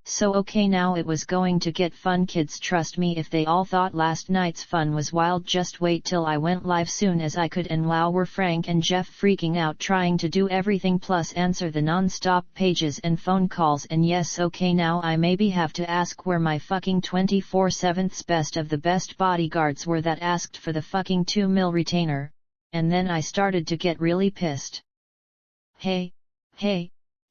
So okay, now it was going to get fun, kids, trust me. If they all thought last night's fun was wild, just wait till I went live soon as I could. And wow, were Frank and Jeff freaking out trying to do everything plus answer the non-stop pages and phone calls. And yes, okay, now I maybe have to ask where my fucking 24/7's best of the best bodyguards were that asked for the fucking 2 mil retainer, and then I started to get really pissed. Hey,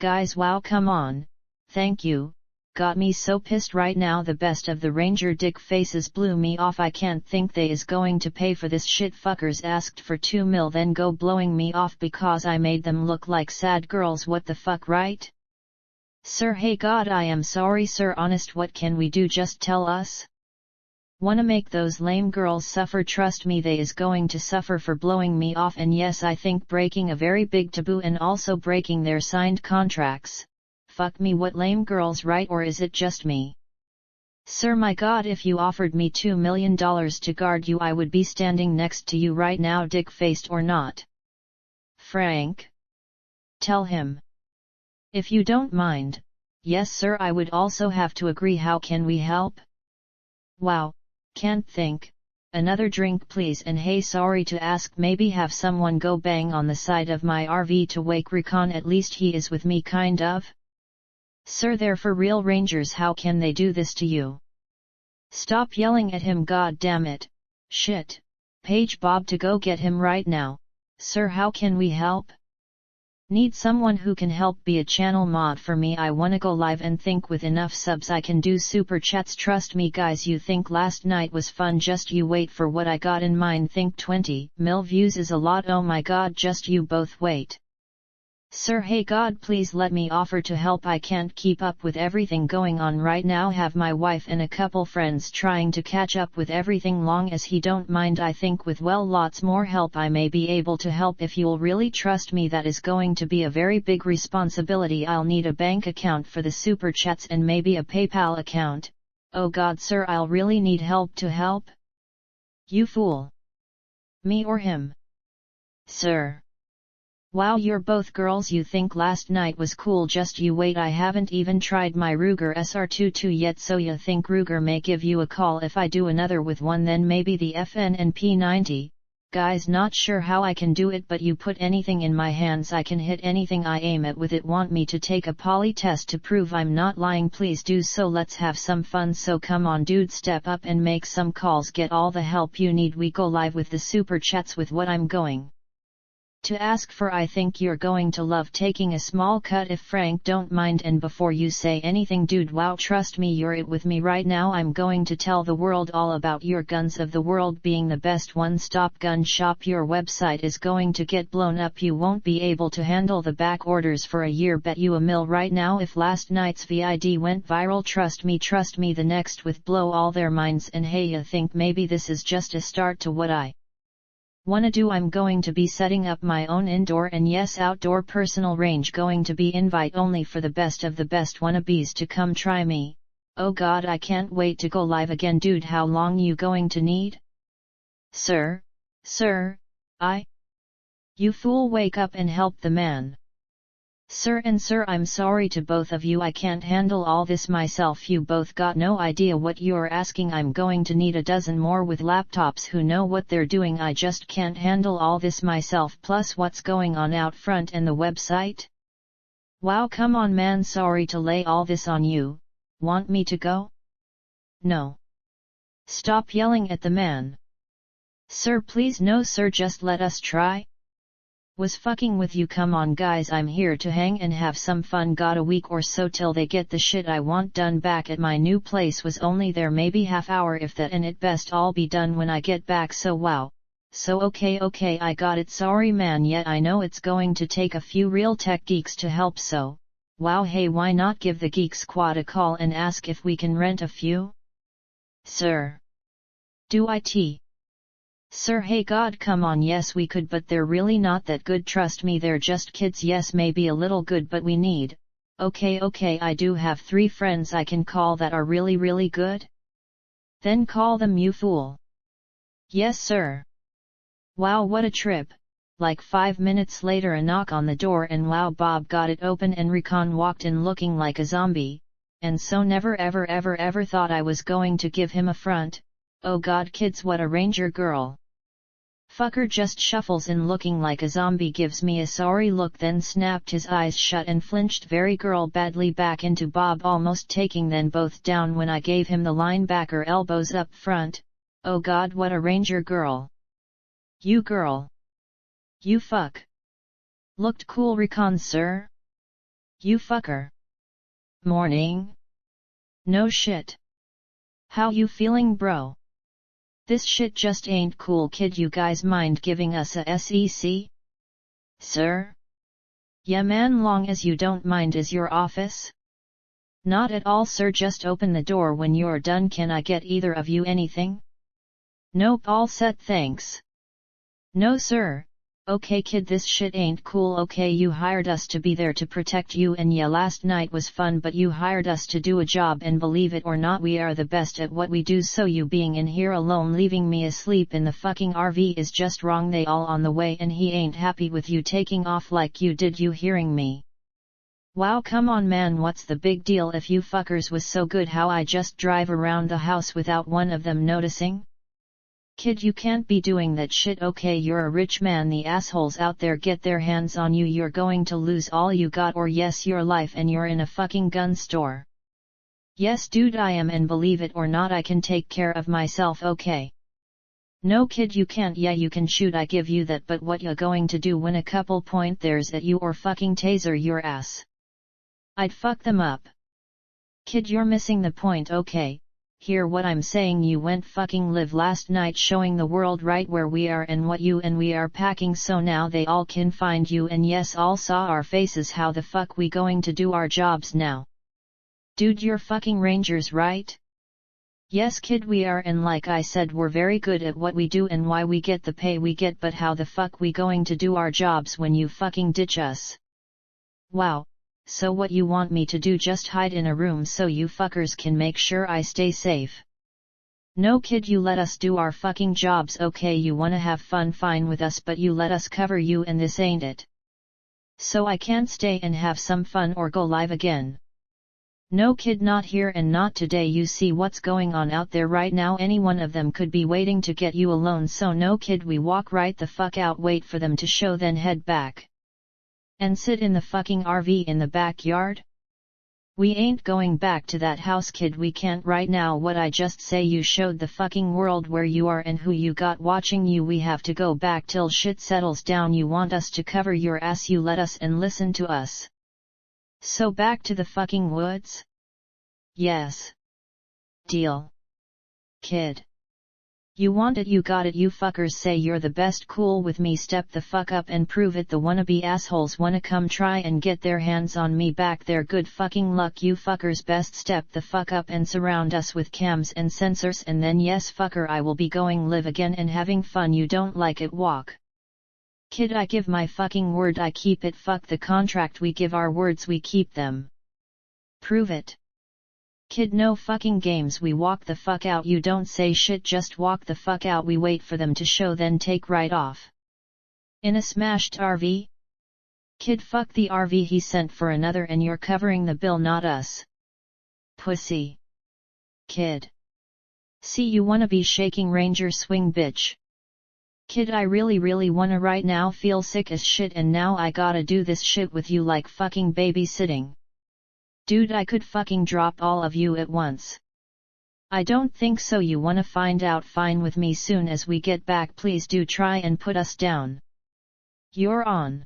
guys, wow, come on, thank you. Got me so pissed right now. The best of the Ranger dick faces blew me off. I can't think they is going to pay for this shit. Fuckers asked for 2 mil then go blowing me off because I made them look like sad girls. What the fuck, right? Sir, hey God, I am sorry sir, honest, what can we do? Just tell us. Wanna make those lame girls suffer? Trust me, they is going to suffer for blowing me off. And yes, I think breaking a very big taboo and also breaking their signed contracts. Fuck me, what lame girls, right? Or is it just me? Sir, my God, if you offered me $2 million to guard you, I would be standing next to you right now, dick-faced or not. Frank? Tell him. If you don't mind. Yes sir, I would also have to agree. How can we help? Wow, can't think. Another drink please. And hey, sorry to ask, maybe have someone go bang on the side of my RV to wake Recon, at least he is with me, kind of. Sir, they're for real Rangers, how can they do this to you? Stop yelling at him, god damn it. Shit. Page Bob to go get him right now. Sir, how can we help? Need someone who can help be a channel mod for me. I wanna go live and think with enough subs I can do super chats. Trust me guys, you think last night was fun, just you wait for what I got in mind. Think 20 mil views is a lot, oh my god, just you both wait. Sir, hey God, please let me offer to help. I can't keep up with everything going on right now. Have my wife and a couple friends trying to catch up with everything. Long as he don't mind, I think with well lots more help I may be able to help. If you'll really trust me, that is going to be a very big responsibility. I'll need a bank account for the super chats and maybe a PayPal account. Oh God sir, I'll really need help to help. You fool. Me or him? Sir. Wow, you're both girls. You think last night was cool, just you wait. I haven't even tried my Ruger SR22 yet, so you think Ruger may give you a call if I do another with one, then maybe the FN and P90. Guys, not sure how I can do it, but you put anything in my hands, I can hit anything I aim at with it. Want me to take a poly test to prove I'm not lying? Please do so, let's have some fun. So come on dude, step up and make some calls, get all the help you need. We go live with the super chats with what I'm going to ask for. I think you're going to love taking a small cut if Frank don't mind. And before you say anything dude, wow, trust me, you're it with me right now. I'm going to tell the world all about your Guns of the World being the best one-stop gun shop. Your website is going to get blown up. You won't be able to handle the back orders for a year. Bet you a mil right now if last night's VID went viral. Trust me, the next with blow all their minds. And hey, you think maybe this is just a start to what I wanna do? I'm going to be setting up my own indoor and yes outdoor personal range, going to be invite only for the best of the best wannabes to come try me. Oh God, I can't wait to go live again. Dude, how long you going to need? Sir, you fool, wake up and help the man. Sir, I'm sorry to both of you, I can't handle all this myself. You both got no idea what you're asking. I'm going to need a dozen more with laptops who know what they're doing. I just can't handle all this myself, plus what's going on out front and the website. Wow, come on man, sorry to lay all this on you. Want me to go? No. Stop yelling at the man. Sir, please, no sir, just let us try. Was fucking with you. Come on guys, I'm here to hang and have some fun. Got a week or so till they get the shit I want done back at my new place. Was only there maybe half hour if that, and it best all be done when I get back. So wow. So okay, I got it. Sorry man, yet I know it's going to take a few real tech geeks to help. So wow, hey, why not give the Geek Squad a call and ask if we can rent a few? Sir. Do it? Sir, hey God, come on, yes we could, but they're really not that good. Trust me, they're just kids. Yes, maybe a little good, but we need. Okay, I do have 3 friends I can call that are really good. Then call them, you fool. Yes sir. Wow, what a trip. Like 5 minutes later, a knock on the door, and wow, Bob got it open and Recon walked in looking like a zombie. and so never ever ever ever thought I was going to give him a front. Oh god kids, what a ranger girl. Fucker just shuffles in looking like a zombie, gives me a sorry look, then snapped his eyes shut and flinched very girl badly back into Bob, almost taking them both down when I gave him the linebacker elbows up front. Oh god, what a ranger girl. You girl. You fuck. Looked cool recon sir. You fucker. Morning. No shit. How you feeling bro? This shit just ain't cool kid, you guys mind giving us a SEC? Sir? Yeah man, long as you don't mind. Is your office? Not at all sir, just open the door when you're done. Can I get either of you anything? Nope, all set thanks. No sir. Okay kid, this shit ain't cool. Okay, you hired us to be there to protect you, and yeah, last night was fun, but you hired us to do a job, and believe it or not, we are the best at what we do, so you being in here alone leaving me asleep in the fucking RV is just wrong. They all on the way and he ain't happy with you taking off like you did. You hearing me? Wow, come on man, what's the big deal if you fuckers was so good how I just drive around the house without one of them noticing? Kid, you can't be doing that shit. Okay, you're a rich man, the assholes out there get their hands on you, you're going to lose all you got, or yes, your life, and you're in a fucking gun store. Yes dude, I am, and believe it or not, I can take care of myself. Okay. No kid, you can't. Yeah you can shoot, I give you that, but what ya going to do when a couple point theirs at you or fucking taser your ass? I'd fuck them up. Kid, you're missing the point. Okay. Hear what I'm saying, you went fucking live last night showing the world right where we are and what you and we are packing, so now they all can find you, and yes, all saw our faces. How the fuck we going to do our jobs now? Dude, you're fucking rangers, right? Yes kid, we are, and like I said, we're very good at what we do and why we get the pay we get, but how the fuck we going to do our jobs when you fucking ditch us? Wow. So what you want me to do, just hide in a room so you fuckers can make sure I stay safe? No kid, you let us do our fucking jobs. Okay, you wanna have fun, fine with us, but you let us cover you, and this ain't it. So I can't stay and have some fun or go live again. No kid, not here and not today. You see what's going on out there right now, any one of them could be waiting to get you alone, so no kid, we walk right the fuck out, wait for them to show, then head back. And sit in the fucking RV in the backyard? We ain't going back to that house kid, we can't right now. What I just say? You showed the fucking world where you are and who you got watching you. We have to go back till shit settles down. You want us to cover your ass, you let us and listen to us. So back to the fucking woods? Yes. Deal. Kid. You want it, you got it. You fuckers say you're the best, cool with me, step the fuck up and prove it. The wannabe assholes wanna come try and get their hands on me back there, good fucking luck. You fuckers best step the fuck up and surround us with cams and sensors, and then yes fucker, I will be going live again and having fun. You don't like it, walk. Kid, I give my fucking word I keep it. Fuck the contract, we give our words, we keep them. Prove it. Kid, no fucking games, we walk the fuck out. You don't say shit, just walk the fuck out. We wait for them to show, then take right off. In a smashed RV? Kid, fuck the RV, he sent for another and you're covering the bill, not us. Pussy. Kid. See, you wanna be shaking ranger swing, bitch. Kid, I really wanna right now, feel sick as shit, and now I gotta do this shit with you like fucking babysitting. Dude, I could fucking drop all of you at once. I don't think so. You wanna find out? Fine with me. Soon as we get back, please do try and put us down. You're on.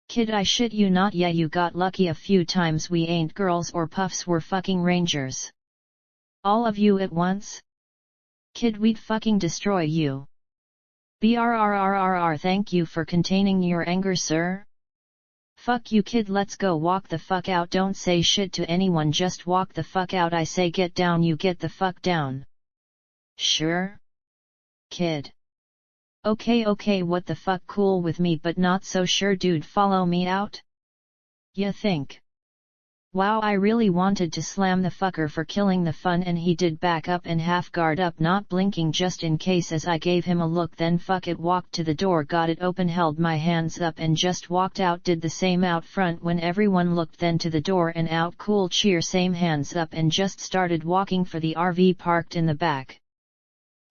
Kid, I shit you not. Yeah, you got lucky a few times. We ain't girls or puffs, we're fucking rangers. All of you at once? Kid, we'd fucking destroy you. Brrrrrrr, thank you for containing your anger, sir. Fuck you kid, let's go walk the fuck out. Don't say shit to anyone, just walk the fuck out. I say get down, you get the fuck down. Sure? Kid. Okay, what the fuck, cool with me but not so sure, dude. Follow me out? Ya think? Wow, I really wanted to slam the fucker for killing the fun, and he did back up and half guard up, not blinking just in case as I gave him a look. Then fuck it, walked to the door, got it open, held my hands up and just walked out. Did the same out front when everyone looked, then to the door and out. Cool cheer, same, hands up, and just started walking for the RV parked in the back.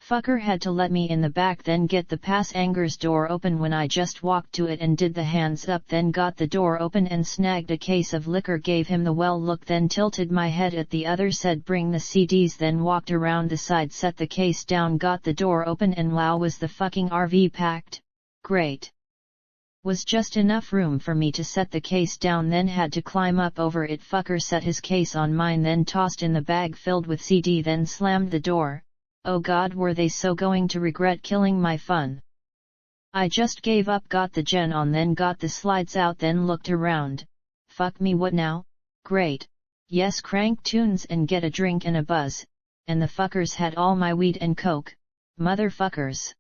Fucker had to let me in the back, then get the passengers door open when I just walked to it and did the hands up, then got the door open and snagged a case of liquor, gave him the well look, then tilted my head at the other, said bring the CDs, then walked around the side, set the case down, got the door open, and wow, was the fucking RV packed? Great. Was just enough room for me to set the case down, then had to climb up over it. Fucker set his case on mine, then tossed in the bag filled with CD, then slammed the door. Oh God, were they so going to regret killing my fun? I just gave up, got the gen on, then got the slides out, then looked around. Fuck me, what now? Great. Yes, crank tunes and get a drink and a buzz, and the fuckers had all my weed and coke. Motherfuckers.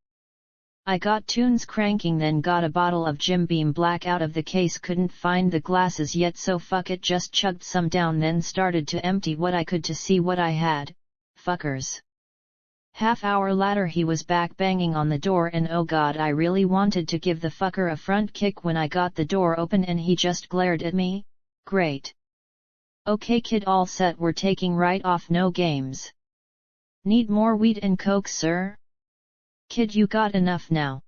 I got tunes cranking, then got a bottle of Jim Beam Black out of the case, couldn't find the glasses yet, so fuck it, just chugged some down, then started to empty what I could to see what I had. Fuckers. Half hour later he was back banging on the door, and oh God, I really wanted to give the fucker a front kick when I got the door open and he just glared at me. Great. Okay kid, all set, we're taking right off, no games. Need more weed and coke, sir? Kid, you got enough now.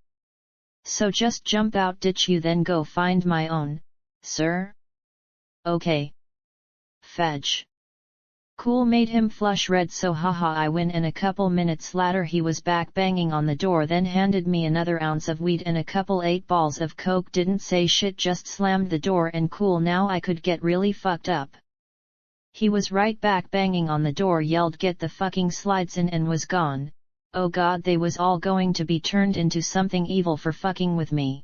So just jump out, ditch you, then go find my own, sir? Okay. Fetch. Cool, made him flush red, so haha I win, and a couple minutes later he was back banging on the door, then handed me another ounce of weed and a couple 8 balls of coke, didn't say shit, just slammed the door, and cool, now I could get really fucked up. He was right back banging on the door, yelled get the fucking slides in, and was gone. Oh God, they was all going to be turned into something evil for fucking with me.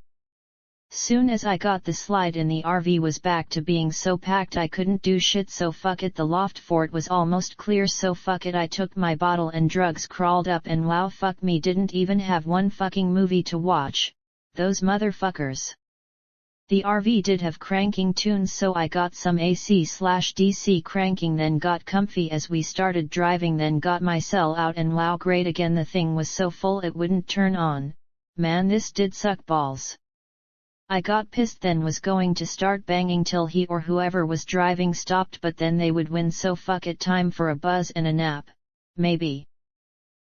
Soon as I got the slide in, the RV was back to being so packed I couldn't do shit, so fuck it, the loft fort was almost clear, so fuck it, I took my bottle and drugs, crawled up, and wow, fuck me, didn't even have one fucking movie to watch. Those motherfuckers. The RV did have cranking tunes, so I got some AC/DC cranking, then got comfy as we started driving, then got my cell out, and wow, great again, the thing was so full it wouldn't turn on. Man, this did suck balls. I got pissed, then was going to start banging till he or whoever was driving stopped, but then they would win, so fuck it, time for a buzz and a nap. Maybe.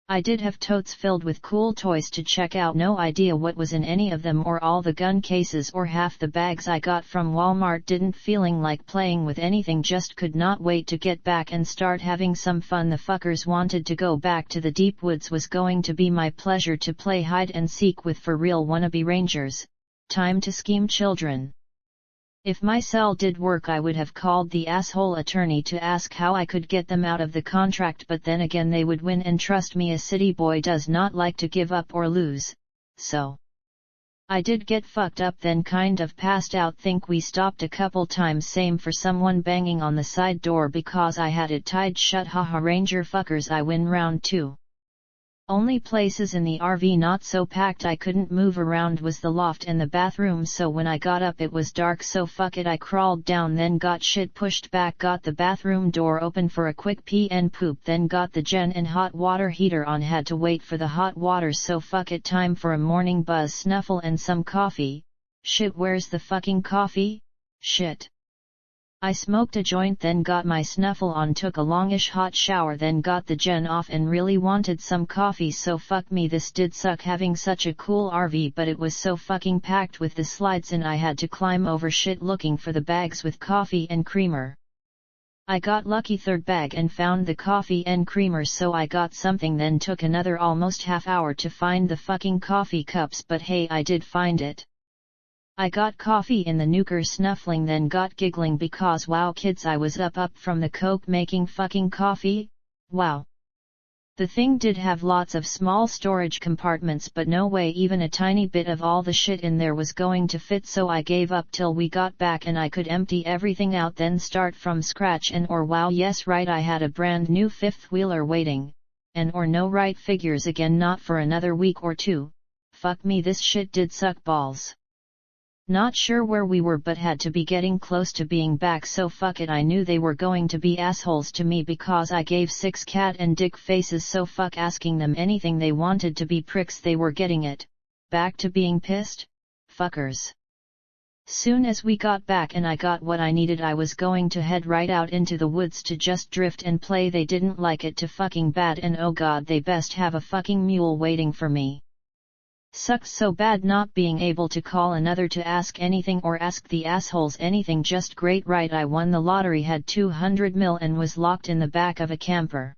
I did have totes filled with cool toys to check out, no idea what was in any of them, or all the gun cases, or half the bags I got from Walmart. Didn't feeling like playing with anything, just could not wait to get back and start having some fun. The fuckers wanted to go back to the deep woods, was going to be my pleasure to play hide and seek with for real wannabe rangers. Time to scheme, children. If my cell did work, I would have called the asshole attorney to ask how I could get them out of the contract, but then again they would win, and trust me, a city boy does not like to give up or lose. So I did get fucked up, then kind of passed out. Think we stopped a couple times, same for someone banging on the side door because I had it tied shut. Haha, ranger fuckers, I win round 2. Only places in the RV not so packed I couldn't move around was the loft and the bathroom, so when I got up it was dark, so fuck it, I crawled down, then got shit pushed back, got the bathroom door open for a quick pee and poop, then got the gen and hot water heater on, had to wait for the hot water, so fuck it, time for a morning buzz, snuffle and some coffee. Shit, where's the fucking coffee? Shit. I smoked a joint, then got my snuffle on, took a longish hot shower, then got the gen off and really wanted some coffee, so fuck me, this did suck having such a cool RV, but it was so fucking packed with the slides in I had to climb over shit looking for the bags with coffee and creamer. I got lucky third bag and found the coffee and creamer, so I got something, then took another almost half hour to find the fucking coffee cups, but hey, I did find it. I got coffee in the nuker, snuffling, then got giggling because wow kids, I was up from the coke making fucking coffee. Wow. The thing did have lots of small storage compartments, but no way even a tiny bit of all the shit in there was going to fit, so I gave up till we got back and I could empty everything out, then start from scratch. And or wow, yes right, I had a brand new fifth wheeler waiting. And or no right, figures again, not for another week or two. Fuck me, this shit did suck balls. Not sure where we were but had to be getting close to being back, so fuck it, I knew they were going to be assholes to me because I gave 6 cat and dick faces, so fuck asking them anything they wanted to be pricks, they were getting it. Back to being pissed? Fuckers. Soon as we got back and I got what I needed, I was going to head right out into the woods to just drift and play. They didn't like it too fucking bad, and oh god, they best have a fucking mule waiting for me. Sucked so bad not being able to call another to ask anything or ask the assholes anything. Just great, right? I won the lottery, had 200 mil and was locked in the back of a camper.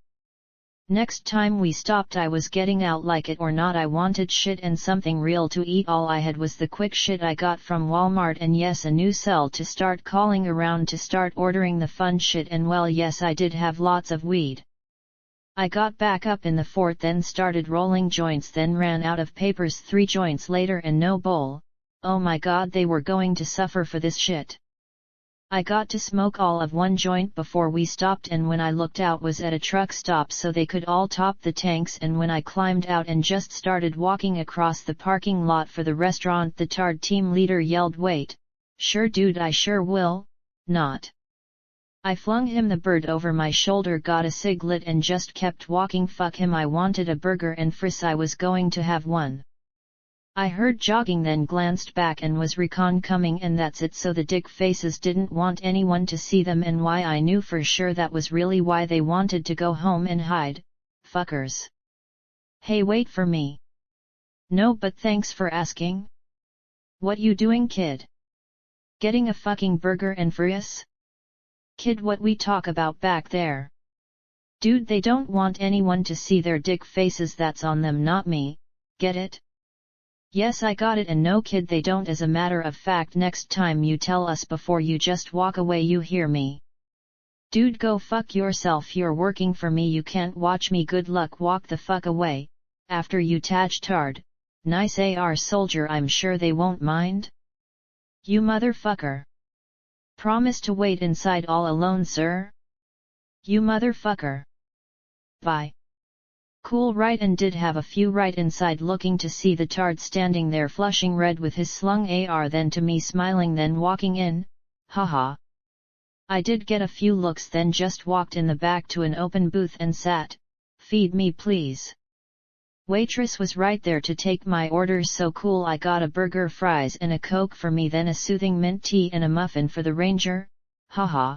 Next time we stopped I was getting out, like it or not. I wanted shit and something real to eat. All I had was the quick shit I got from Walmart, and yes, a new cell to start calling around to start ordering the fun shit, and well, yes, I did have lots of weed. I got back up in the fort, then started rolling joints, then ran out of papers 3 joints later and no bowl. Oh my god, they were going to suffer for this shit. I got to smoke all of 1 joint before we stopped, and when I looked out was at a truck stop so they could all top the tanks, and when I climbed out and just started walking across the parking lot for the restaurant, the TARD team leader yelled, "Wait, sure dude, I sure will, not." I flung him the bird over my shoulder, got a cig lit and just kept walking. Fuck him, I wanted a burger and fries, I was going to have one. I heard jogging, then glanced back and was recon coming, and that's it. So the dick faces didn't want anyone to see them, and why, I knew for sure that was really why they wanted to go home and hide. Fuckers. Hey, wait for me. No, but thanks for asking. What you doing, kid? Getting a fucking burger and fries? Kid, what we talk about back there? Dude, they don't want anyone to see their dick faces, that's on them, not me, get it? Yes, I got it, and no kid, they don't. As a matter of fact, next time you tell us before you just walk away, you hear me? Dude, go fuck yourself, you're working for me, you can't watch me. Good luck, walk the fuck away, after you touch TARD. Nice AR soldier, I'm sure they won't mind. You motherfucker. Promise to wait inside all alone, sir? You motherfucker. Bye. Cool, right? And did have a few right inside, looking to see the TARD standing there flushing red with his slung AR, then to me smiling, then walking in. Haha. I did get a few looks, then just walked in the back to an open booth and sat. Feed me please. Waitress was right there to take my orders, so cool. I got a burger, fries and a Coke for me, then a soothing mint tea and a muffin for the ranger. Haha.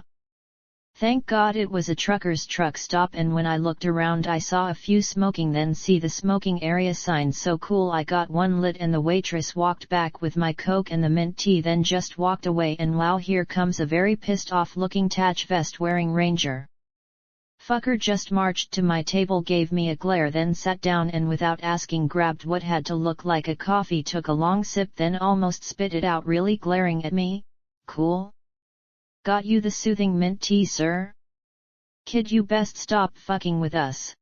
Thank God it was a trucker's truck stop, and when I looked around I saw a few smoking, then see the smoking area sign, so cool. I got one lit and the waitress walked back with my Coke and the mint tea, then just walked away, and wow, here comes a very pissed off looking tatch vest wearing ranger. Fucker just marched to my table, gave me a glare, then sat down and without asking grabbed what had to look like a coffee, took a long sip, then almost spit it out, really glaring at me. Cool? Got you the soothing mint tea, sir? Kid, you best stop fucking with us.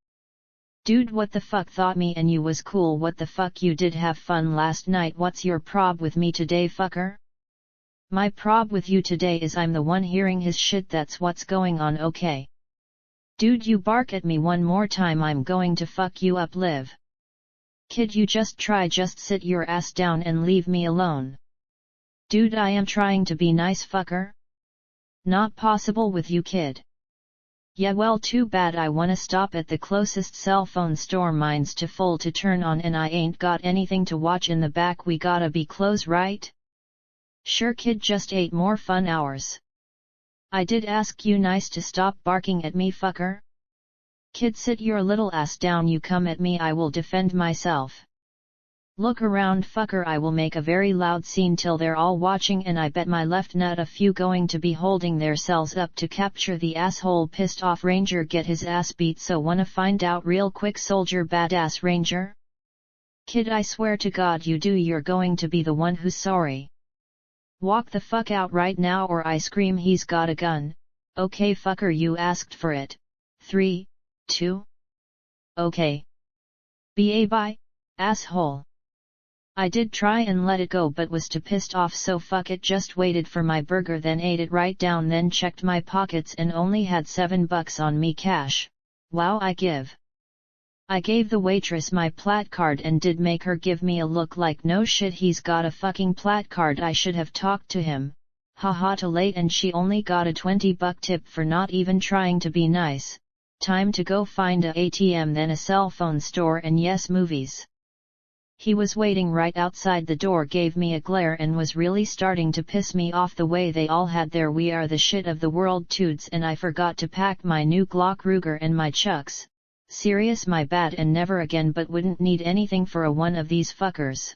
Dude, what the fuck, thought me and you was cool. What the fuck, you did have fun last night. What's your prob with me today, fucker? My prob with you today is I'm the one hearing his shit, that's what's going on, okay? Dude, you bark at me one more time, I'm going to fuck you up, live. Kid, you just try, just sit your ass down and leave me alone. Dude, I am trying to be nice, fucker. Not possible with you, kid. Yeah, well, too bad. I wanna stop at the closest cell phone store, mine's too full to turn on and I ain't got anything to watch in the back. We gotta be close, right? Sure, kid, just 8 more fun hours. I did ask you nice to stop barking at me, fucker. Kid, sit your little ass down. You come at me, I will defend myself. Look around, fucker, I will make a very loud scene till they're all watching, and I bet my left nut a few going to be holding their cells up to capture the asshole pissed off ranger, get his ass beat. So wanna find out real quick, soldier, badass ranger? Kid, I swear to God you do, you're going to be the one who's sorry. Walk the fuck out right now or I scream he's got a gun. Okay, fucker, you asked for it. 3, 2. Okay. Bye, asshole. I did try and let it go but was too pissed off, so fuck it, just waited for my burger, then ate it right down, then checked my pockets and only had $7 on me cash. Wow, I give I gave the waitress my plat card and did make her give me a look like no shit he's got a fucking plat card, I should have talked to him, haha too late, and she only got a $20 tip for not even trying to be nice. Time to go find a ATM, then a cell phone store, and yes, movies. He was waiting right outside the door, gave me a glare and was really starting to piss me off the way they all had their "we are the shit of the world" tudes, and I forgot to pack my new Glock Ruger and my chucks. Serious, my bad, and never again, but wouldn't need anything for a one of these fuckers.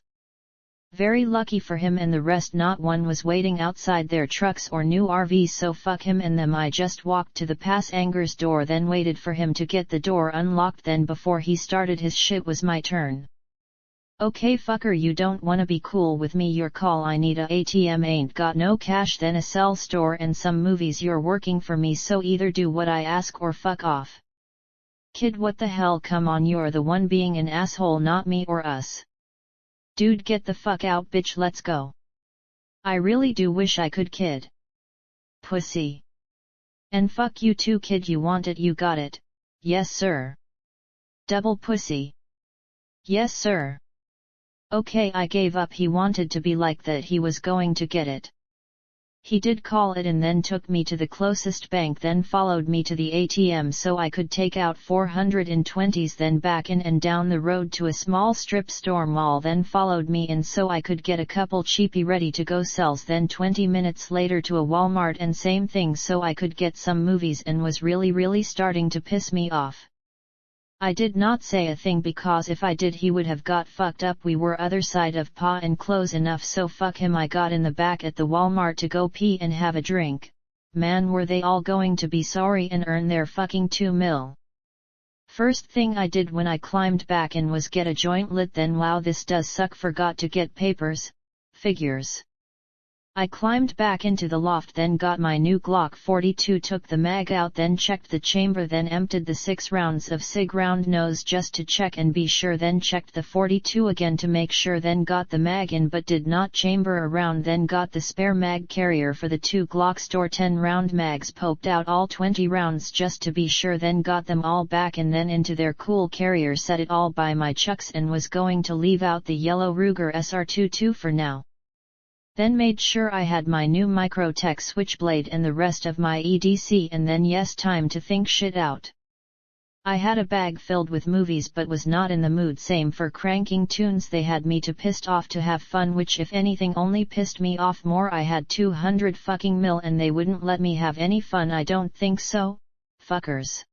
Very lucky for him and the rest, not one was waiting outside their trucks or new RVs, so fuck him and them. I just walked to the passenger's door, then waited for him to get the door unlocked, then before he started his shit was my turn. Okay fucker, you don't wanna be cool with me, your call, I need a ATM, ain't got no cash, then a cell store and some movies, you're working for me, so either do what I ask or fuck off. Kid, what the hell, come on, you're the one being an asshole, not me or us. Dude, get the fuck out, bitch, let's go. I really do wish I could, kid. Pussy. And fuck you too, kid, you want it, you got it. Yes sir. Double pussy. Yes sir. Okay, I gave up, he wanted to be like that, he was going to get it. He did call it and then took me to the closest bank, then followed me to the ATM so I could take out 420s, then back in and down the road to a small strip store mall, then followed me in so I could get a couple cheapy ready-to-go cells, then 20 minutes later to a Walmart and same thing so I could get some movies, and was really starting to piss me off. I did not say a thing because if I did he would have got fucked up. We were other side of pa and close enough, so fuck him. I got in the back at the Walmart to go pee and have a drink. Man, were they all going to be sorry and earn their fucking $2 mil. First thing I did when I climbed back in was get a joint lit, then wow, this does suck, forgot to get papers, figures. I climbed back into the loft, then got my new Glock 42, took the mag out, then checked the chamber, then emptied the 6 rounds of cig round nose just to check and be sure, then checked the 42 again to make sure, then got the mag in but did not chamber a round, then got the spare mag carrier for the 2 Glock store 10 round mags, poked out all 20 rounds just to be sure, then got them all back and then into their cool carrier, set it all by my chucks, and was going to leave out the yellow Ruger SR22 for now. Then made sure I had my new Microtech switchblade and the rest of my EDC, and then yes, time to think shit out. I had a bag filled with movies but was not in the mood, same for cranking tunes. They had me too pissed off to have fun, which if anything only pissed me off more. I had 200 fucking mil and they wouldn't let me have any fun. I don't think so, fuckers.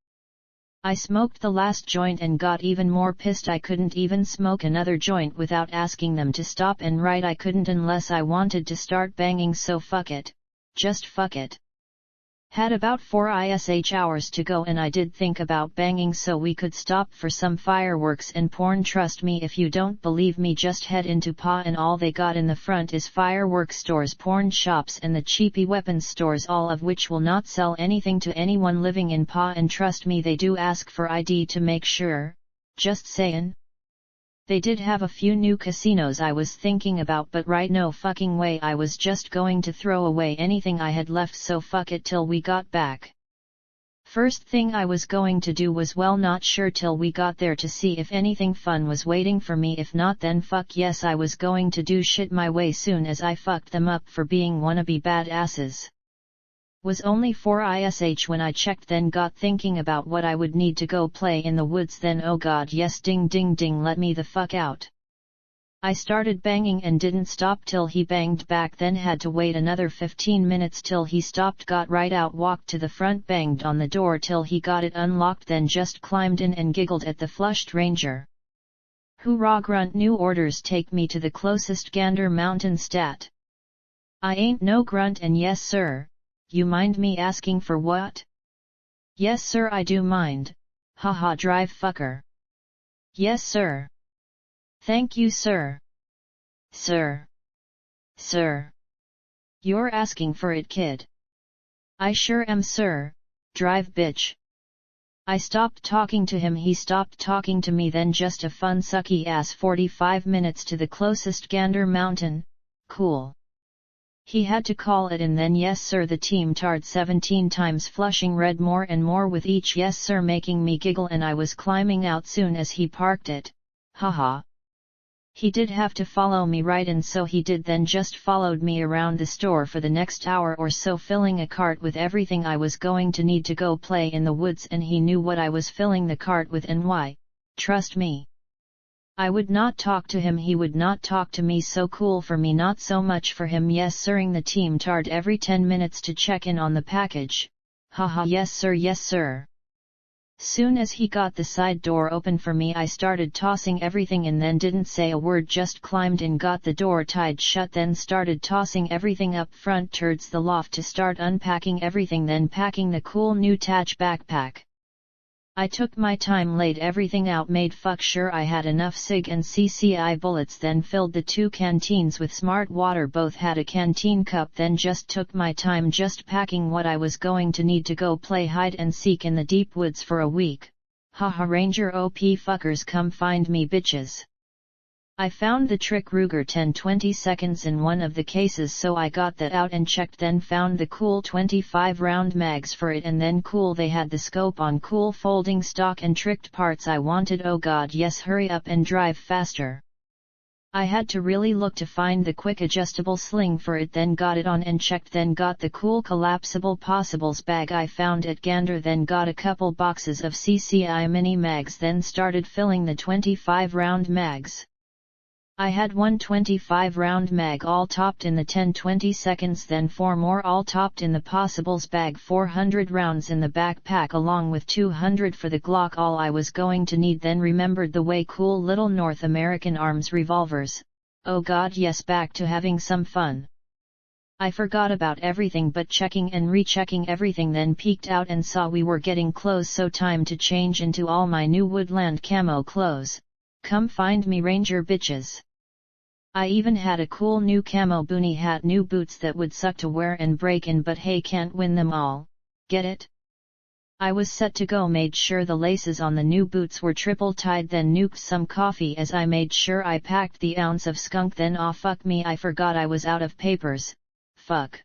I smoked the last joint and got even more pissed. I couldn't even smoke another joint without asking them to stop, and right, I couldn't unless I wanted to start banging, so fuck it. Just fuck it. Had about 4 ish hours to go and I did think about banging so we could stop for some fireworks and porn. Trust me, if you don't believe me, just head into Pa and all they got in the front is fireworks stores, porn shops and the cheapy weapons stores, all of which will not sell anything to anyone living in Pa, and trust me, they do ask for ID to make sure. Just sayin'. They did have a few new casinos I was thinking about, but right, no fucking way, I was just going to throw away anything I had left, so fuck it till we got back. First thing I was going to do was, well, not sure till we got there to see if anything fun was waiting for me, if not then fuck yes, I was going to do shit my way soon as I fucked them up for being wannabe badasses. Was only 4 ish when I checked, then got thinking about what I would need to go play in the woods, then oh god yes, ding ding ding, let me the fuck out. I started banging and didn't stop till he banged back, then had to wait another 15 minutes till he stopped, got right out, walked to the front, banged on the door till he got it unlocked, then just climbed in and giggled at the flushed ranger. Hoorah, grunt, new orders, take me to the closest Gander Mountain stat. I ain't no grunt, and yes sir. You mind me asking for what? Yes sir, I do mind. Haha, drive fucker. Yes sir. Thank you sir. Sir. Sir. You're asking for it, kid. I sure am sir, drive bitch. I stopped talking to him, he stopped talking to me, then just a fun sucky ass 45 minutes to the closest Gander Mountain. Cool. He had to call it and then yes sir the team tard 17 times flushing red more and more with each yes sir making me giggle and I was climbing out soon as he parked it, haha. He did have to follow me right and so he did then just followed me around the store for the next hour or so filling a cart with everything I was going to need to go play in the woods and he knew what I was filling the cart with and why, trust me. I would not talk to him, he would not talk to me, so cool for me not so much for him. Yes siring the team tard every 10 minutes to check in on the package, haha yes sir yes sir. Soon as he got the side door open for me I started tossing everything and then didn't say a word, just climbed in, got the door tied shut, then started tossing everything up front towards the loft to start unpacking everything, then packing the cool new Tatch backpack. I took my time, laid everything out, made fuck sure I had enough cig and CCI bullets, then filled the 2 canteens with smart water, both had a canteen cup, then just took my time just packing what I was going to need to go play hide and seek in the deep woods for a week. Haha Ranger OP fuckers come find me bitches. I found the Trick Ruger 10-20 seconds in one of the cases, so I got that out and checked, then found the cool 25 round mags for it, and then cool they had the scope on, cool folding stock and tricked parts I wanted. Oh god yes, hurry up and drive faster. I had to really look to find the quick adjustable sling for it, then got it on and checked, then got the cool collapsible possibles bag I found at Gander, then got a couple boxes of CCI mini mags, then started filling the 25 round mags. I had one 25 round mag all topped in the 10-20 seconds, then 4 more all topped in the possibles bag, 400 rounds in the backpack along with 200 for the Glock, all I was going to need. Then remembered the way cool little North American Arms revolvers. Oh god yes, back to having some fun. I forgot about everything but checking and rechecking everything, then peeked out and saw we were getting close, so time to change into all my new woodland camo clothes. Come find me Ranger bitches. I even had a cool new camo boonie hat, new boots that would suck to wear and break in, but hey, can't win them all, get it? I was set to go, made sure the laces on the new boots were triple tied, then nuked some coffee as I made sure I packed the ounce of skunk, then fuck me, I forgot I was out of papers, fuck.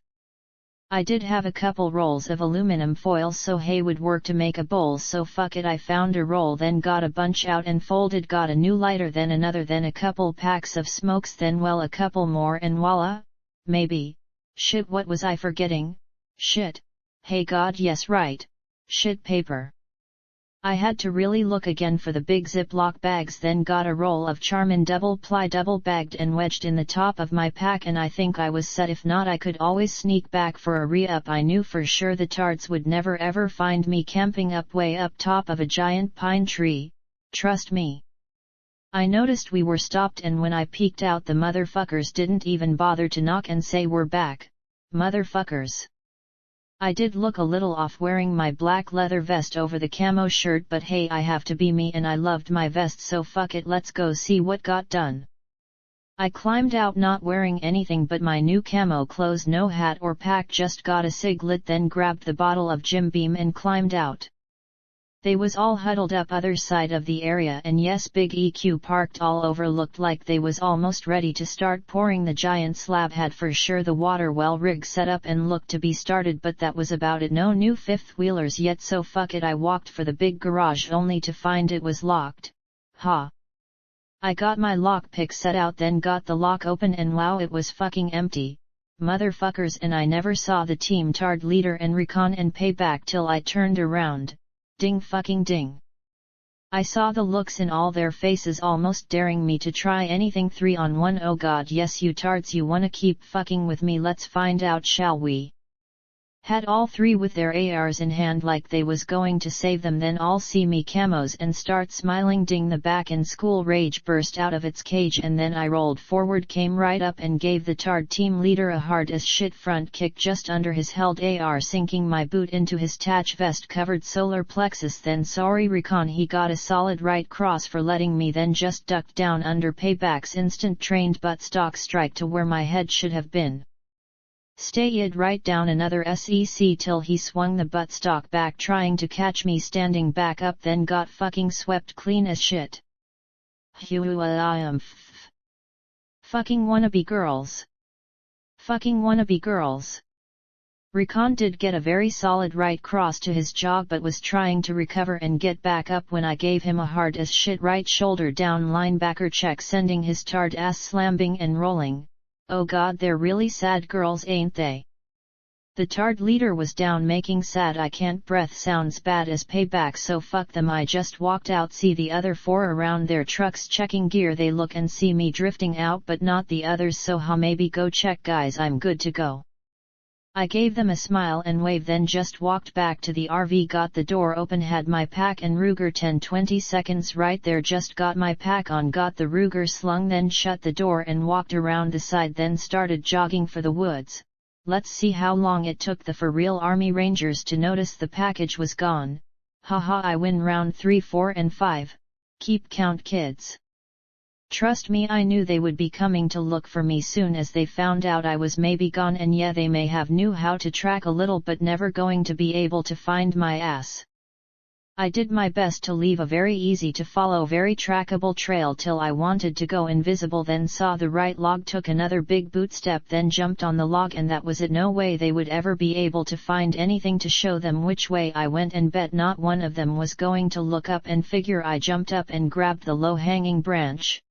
I did have a couple rolls of aluminum foil, so hey would work to make a bowl, so fuck it, I found a roll, then got a bunch out and folded, got a new lighter, then another, then a couple packs of smokes, then well a couple more, and voila, maybe. Shit, what was I forgetting? Shit. Hey god yes right. Shit, paper. I had to really look again for the big Ziploc bags, then got a roll of Charmin double ply, double bagged and wedged in the top of my pack, and I think I was set. If not, I could always sneak back for a re-up. I knew for sure the tards would never ever find me camping up way up top of a giant pine tree, trust me. I noticed we were stopped, and when I peeked out the motherfuckers didn't even bother to knock and say we're back, motherfuckers. I did look a little off wearing my black leather vest over the camo shirt, but hey, I have to be me and I loved my vest, so fuck it, let's go see what got done. I climbed out not wearing anything but my new camo clothes, no hat or pack, just got a cig lit, then grabbed the bottle of Jim Beam and climbed out. They was all huddled up other side of the area, and yes, big EQ parked all over, looked like they was almost ready to start pouring. The giant slab had for sure the water well rig set up and looked to be started, but that was about it, no new fifth wheelers yet, so fuck it, I walked for the big garage only to find it was locked. Ha. I got my lockpick set out, then got the lock open, and wow, it was fucking empty, motherfuckers, and I never saw the team tard leader and recon and payback till I turned around. Ding fucking ding. I saw the looks in all their faces, almost daring me to try anything 3-on-1. Oh god yes, you tards, you wanna keep fucking with me? Let's find out, shall we? Had all three with their ARs in hand like they was going to save them, then all see me camos and start smiling. Ding, the back in school rage burst out of its cage, and then I rolled forward, came right up and gave the tard team leader a hard as shit front kick just under his held AR, sinking my boot into his Tatch vest covered solar plexus. Then sorry recon, he got a solid right cross for letting me, then just ducked down under payback's instant trained buttstock strike to where my head should have been. Stayed right down another SEC till he swung the buttstock back trying to catch me standing back up, then got fucking swept clean as shit. Fucking wannabe girls. Fucking wannabe girls. Recon did get a very solid right cross to his jaw but was trying to recover and get back up when I gave him a hard as shit right shoulder down linebacker check, sending his tard ass slamming and rolling. Oh god, they're really sad girls, ain't they? The tard leader was down making sad I can't breath sounds bad as payback, so fuck them. I just walked out, see the other four around their trucks checking gear. They look and see me drifting out but not the others, so ha, maybe go check guys, I'm good to go. I gave them a smile and wave, then just walked back to the RV, got the door open, had my pack and Ruger 10-20 seconds right there, just got my pack on, got the Ruger slung, then shut the door and walked around the side, then started jogging for the woods. Let's see how long it took the for real Army Rangers to notice the package was gone. Haha, I win round 3, 4 and 5. Keep count, kids. Trust me, I knew they would be coming to look for me soon as they found out I was maybe gone, and yeah, they may have knew how to track a little but never going to be able to find my ass. I did my best to leave a very easy to follow, very trackable trail till I wanted to go invisible, then saw the right log, took another big boot step, then jumped on the log, and that was it. No way they would ever be able to find anything to show them which way I went, and bet not one of them was going to look up and figure I jumped up and grabbed the low-hanging branch.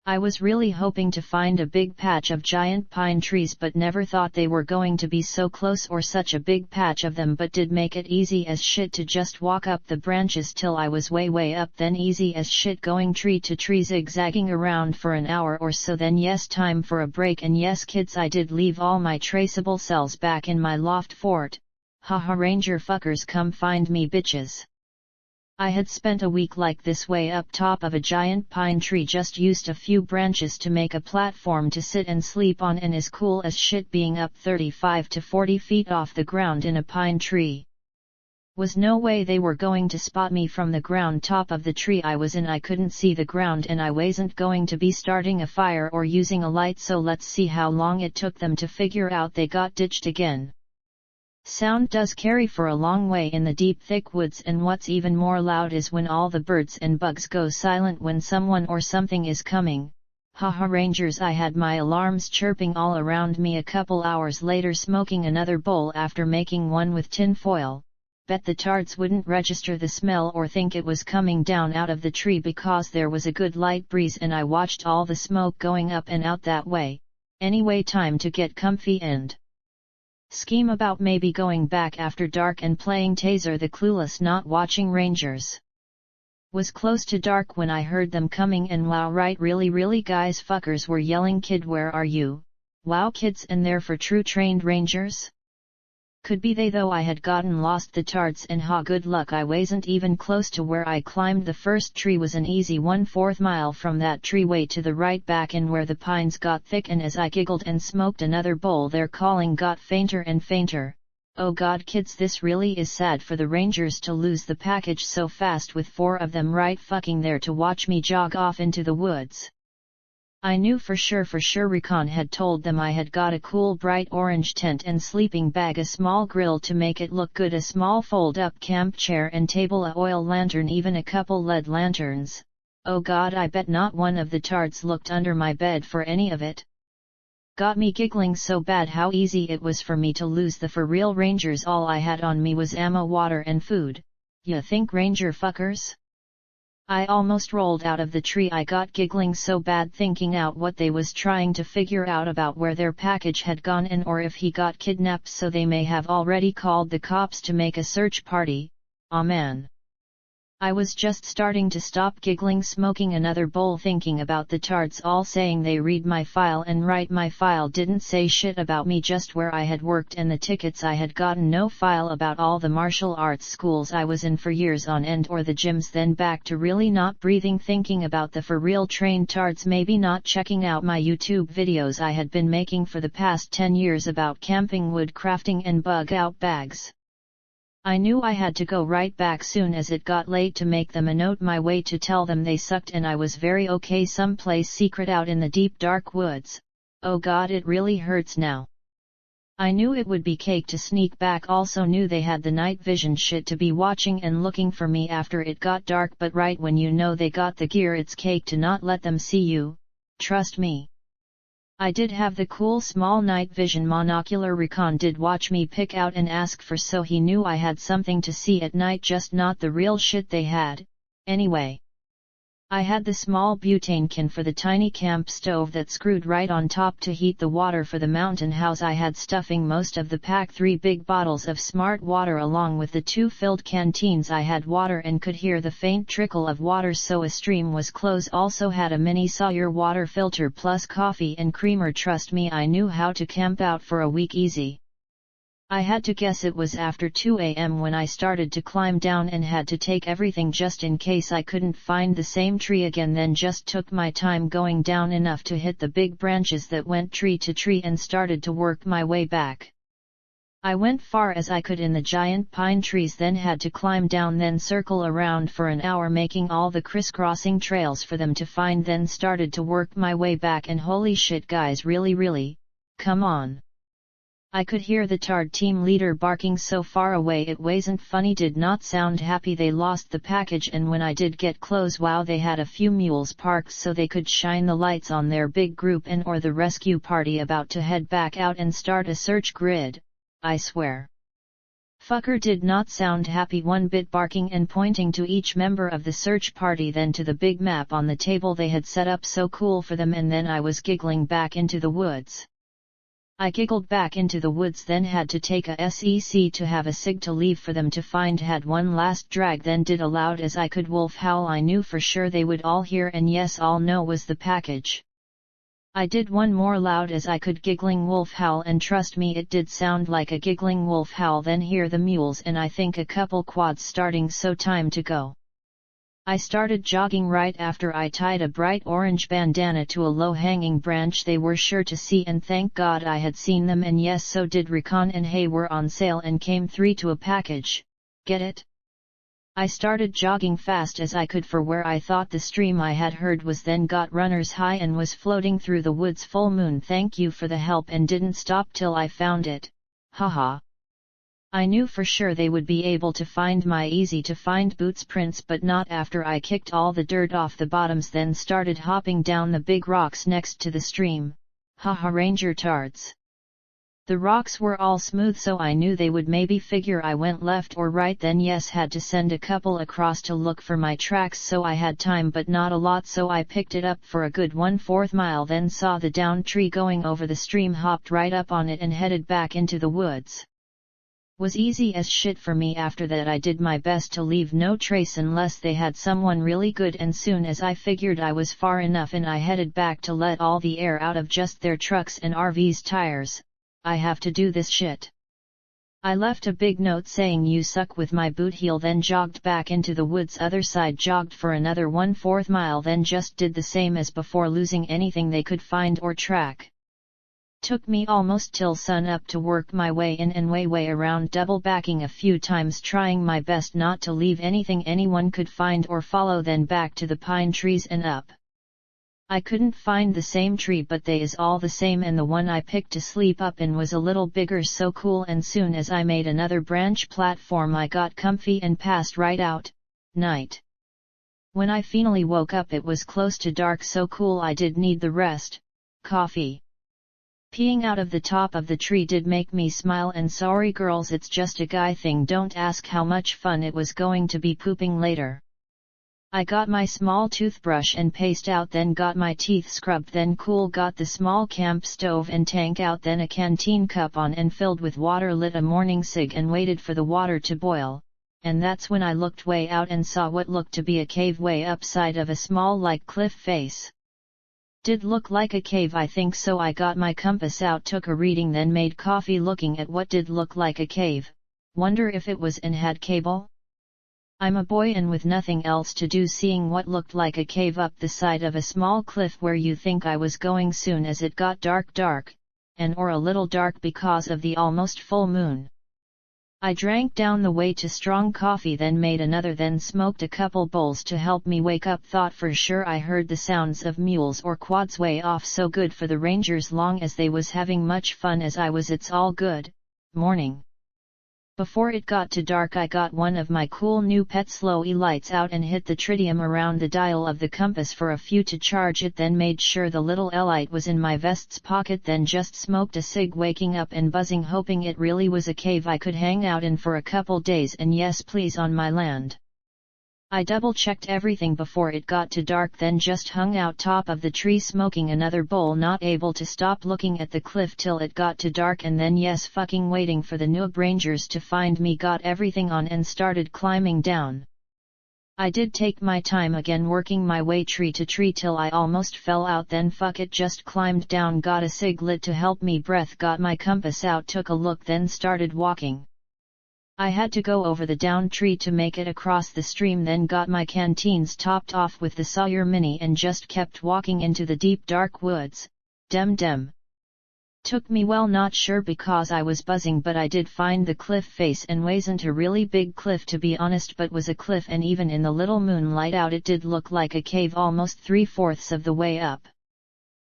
I was really hoping to find a big patch of giant pine trees, but never thought they were going to be so close or such a big patch of them, but did make it easy as shit to just walk up the branches till I was way up, then easy as shit going tree to tree zigzagging around for an hour or so, then yes, time for a break, and yes kids, I did leave all my traceable cells back in my loft fort. Haha, Ranger fuckers, come find me bitches. I had spent a week like this way up top of a giant pine tree, just used a few branches to make a platform to sit and sleep on, and is cool as shit being up 35 to 40 feet off the ground in a pine tree. Was no way they were going to spot me from the ground top of the tree I was in. I couldn't see the ground, and I wasn't going to be starting a fire or using a light, so let's see how long it took them to figure out they got ditched again. Sound does carry for a long way in the deep thick woods, and what's even more loud is when all the birds and bugs go silent when someone or something is coming. Haha, Rangers, I had my alarms chirping all around me. A couple hours later, smoking another bowl after making one with tin foil. Bet the tards wouldn't register the smell or think it was coming down out of the tree because there was a good light breeze and I watched all the smoke going up and out that way. Anyway, time to get comfy and scheme about maybe going back after dark and playing Taser the Clueless Not Watching Rangers. Was close to dark when I heard them coming, and wow, right, really guys, fuckers were yelling, "Kid, where are you? Wow, kids, and they're for true trained rangers?" Could be they, though I had gotten lost the tards, and ha, good luck, I wasn't even close to where I climbed. The first tree was an easy 1/4 mile from that tree way to the right back in where the pines got thick, and as I giggled and smoked another bowl, their calling got fainter and fainter. Oh god, kids, this really is sad for the Rangers to lose the package so fast with 4 of them right fucking there to watch me jog off into the woods. I knew for sure Recon had told them I had got a cool bright orange tent and sleeping bag, a small grill to make it look good, a small fold-up camp chair and table, a oil lantern, even a couple LED lanterns. Oh god, I bet not one of the tards looked under my bed for any of it. Got me giggling so bad how easy it was for me to lose the for real Rangers. All I had on me was ammo, water and food. Ya think, Ranger fuckers? I almost rolled out of the tree. I got giggling so bad thinking out what they was trying to figure out about where their package had gone and or if he got kidnapped, so they may have already called the cops to make a search party. Aw man. I was just starting to stop giggling, smoking another bowl, thinking about the tards all saying they read my file and write my file, didn't say shit about me, just where I had worked and the tickets I had gotten, no file about all the martial arts schools I was in for years on end or the gyms. Then back to really not breathing, thinking about the for real trained tards maybe not checking out my YouTube videos I had been making for the past 10 years about camping, wood crafting and bug out bags. I knew I had to go right back soon as it got late to make them a note my way to tell them they sucked and I was very okay someplace secret out in the deep dark woods. Oh god, it really hurts now. I knew it would be cake to sneak back, also knew they had the night vision shit to be watching and looking for me after it got dark, but right when you know they got the gear, it's cake to not let them see you. Trust me. I did have the cool small night vision monocular. Recon did watch me pick out and ask for, so he knew I had something to see at night, just not the real shit they had. Anyway, I had the small butane can for the tiny camp stove that screwed right on top to heat the water for the mountain house. I had stuffing most of the pack 3 big bottles of smart water along with the 2 filled canteens. I had water and could hear the faint trickle of water, so a stream was close. Also had a mini Sawyer water filter plus coffee and creamer. Trust me, I knew how to camp out for a week easy. I had to guess it was after 2 a.m. when I started to climb down and had to take everything just in case I couldn't find the same tree again. Then just took my time going down enough to hit the big branches that went tree to tree and started to work my way back. I went far as I could in the giant pine trees, then had to climb down, then circle around for an hour making all the crisscrossing trails for them to find, then started to work my way back. And holy shit guys, really, come on. I could hear the TARD team leader barking so far away it wasn't funny. Did not sound happy they lost the package, and when I did get close, wow, they had a few mules parked so they could shine the lights on their big group and or the rescue party about to head back out and start a search grid. I swear. Fucker did not sound happy one bit, barking and pointing to each member of the search party, then to the big map on the table they had set up so cool for them, and then I was giggling back into the woods. I giggled back into the woods, then had to take a sec to have a cig to leave for them to find. Had one last drag, then did aloud as I could wolf howl I knew for sure they would all hear and yes all know was the package. I did one more loud as I could, giggling wolf howl, and trust me it did sound like a giggling wolf howl. Then hear the mules and I think a couple quads starting, so time to go. I started jogging right after I tied a bright orange bandana to a low-hanging branch they were sure to see, and thank God I had seen them, and yes so did Recon and Hay were on sale and came 3 to a package. Get it? I started jogging fast as I could for where I thought the stream I had heard was, then got runner's high and was floating through the woods. Full moon, thank you for the help, and didn't stop till I found it. Haha. I knew for sure they would be able to find my easy to find boots prints, but not after I kicked all the dirt off the bottoms, then started hopping down the big rocks next to the stream. Haha, ranger tards. The rocks were all smooth, so I knew they would maybe figure I went left or right, then yes had to send a couple across to look for my tracks, so I had time but not a lot, so I picked it up for a good 1/4 mile, then saw the downed tree going over the stream, hopped right up on it and headed back into the woods. Was easy as shit for me. After that I did my best to leave no trace unless they had someone really good, and soon as I figured I was far enough in I headed back to let all the air out of just their trucks and RVs tires. I have to do this shit. I left a big note saying you suck with my boot heel, then jogged back into the woods other side, jogged for another 1/4 mile, then just did the same as before, losing anything they could find or track. Took me almost till sun up to work my way in and way around, double backing a few times, trying my best not to leave anything anyone could find or follow, then back to the pine trees and up. I couldn't find the same tree, but they is all the same, and the one I picked to sleep up in was a little bigger, so cool, and soon as I made another branch platform I got comfy and passed right out. Night. When I finally woke up it was close to dark, so cool I did need the rest. Coffee. Peeing out of the top of the tree did make me smile, and sorry girls, it's just a guy thing, don't ask how much fun it was going to be pooping later. I got my small toothbrush and paste out, then got my teeth scrubbed, then cool got the small camp stove and tank out, then a canteen cup on and filled with water, lit a morning cig and waited for the water to boil, and that's when I looked way out and saw what looked to be a cave way upside of a small like cliff face. Did look like a cave, I think, so I got my compass out, took a reading, then made coffee looking at what did look like a cave. Wonder if it was and had cable? I'm a boy and with nothing else to do, seeing what looked like a cave up the side of a small cliff where you think I was going soon as it got dark, and or a little dark because of the almost full moon. I drank down the way to strong coffee, then made another, then smoked a couple bowls to help me wake up. Thought for sure I heard the sounds of mules or quads way off, so good for the rangers long as they was having much fun as I was. It's all good. Morning. Before it got to dark I got one of my cool new Petslow lights out and hit the tritium around the dial of the compass for a few to charge it, then made sure the little light was in my vest's pocket, then just smoked a cig, waking up and buzzing, hoping it really was a cave I could hang out in for a couple days and yes please on my land. I double-checked everything before it got to dark, then just hung out top of the tree smoking another bowl, not able to stop looking at the cliff till it got to dark, and then yes fucking waiting for the noob rangers to find me, got everything on and started climbing down. I did take my time again, working my way tree to tree till I almost fell out, then fuck it, just climbed down, got a cig lit to help me breath, got my compass out, took a look, then started walking. I had to go over the down tree to make it across the stream, then got my canteens topped off with the Sawyer Mini and just kept walking into the deep dark woods. Dem. Took me well, not sure because I was buzzing, but I did find the cliff face, and wasn't a really big cliff to be honest, but was a cliff, and even in the little moonlight out it did look like a cave almost 3/4 of the way up.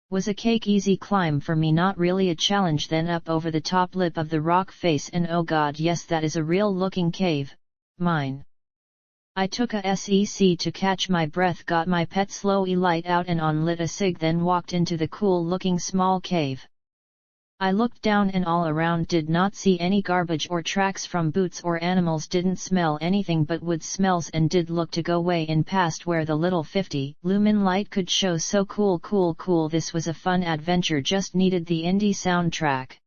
Was a cake easy climb for me, not really a challenge, then up over the top lip of the rock face, and oh god yes, that is a real looking cave, mine. I took a sec to catch my breath, got my Petslow light out and on, lit a cig, then walked into the cool looking small cave. I looked down and all around, did not see any garbage or tracks from boots or animals, didn't smell anything but wood smells, and did look to go way in past where the little 50 lumen light could show. So cool, this was a fun adventure, just needed the indie soundtrack.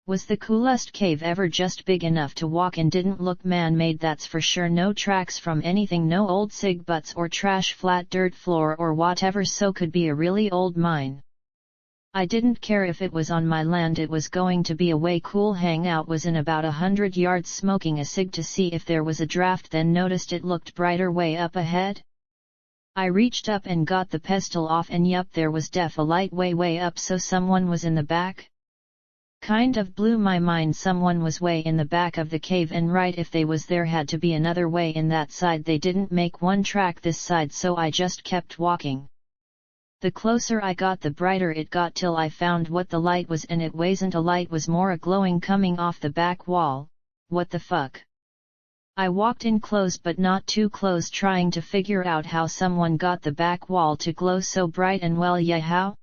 Was the coolest cave ever, just big enough to walk in, didn't look man-made that's for sure, no tracks from anything, no old cig butts or trash, flat dirt floor or whatever, so could be a really old mine. I didn't care if it was on my land, it was going to be a way cool hangout. Was in about 100 yards smoking a cig to see if there was a draft, then noticed it looked brighter way up ahead. I reached up and got the pestle off, and yup, there was def a light way up, so someone was in the back? Kind of blew my mind, someone was way in the back of the cave, and right if they was, there had to be another way in that side. They didn't make one track this side, so I just kept walking. The closer I got the brighter it got, till I found what the light was, and it wasn't a light, was more a glowing coming off the back wall. What the fuck? I walked in close but not too close, trying to figure out how someone got the back wall to glow so bright, and well yeah, how?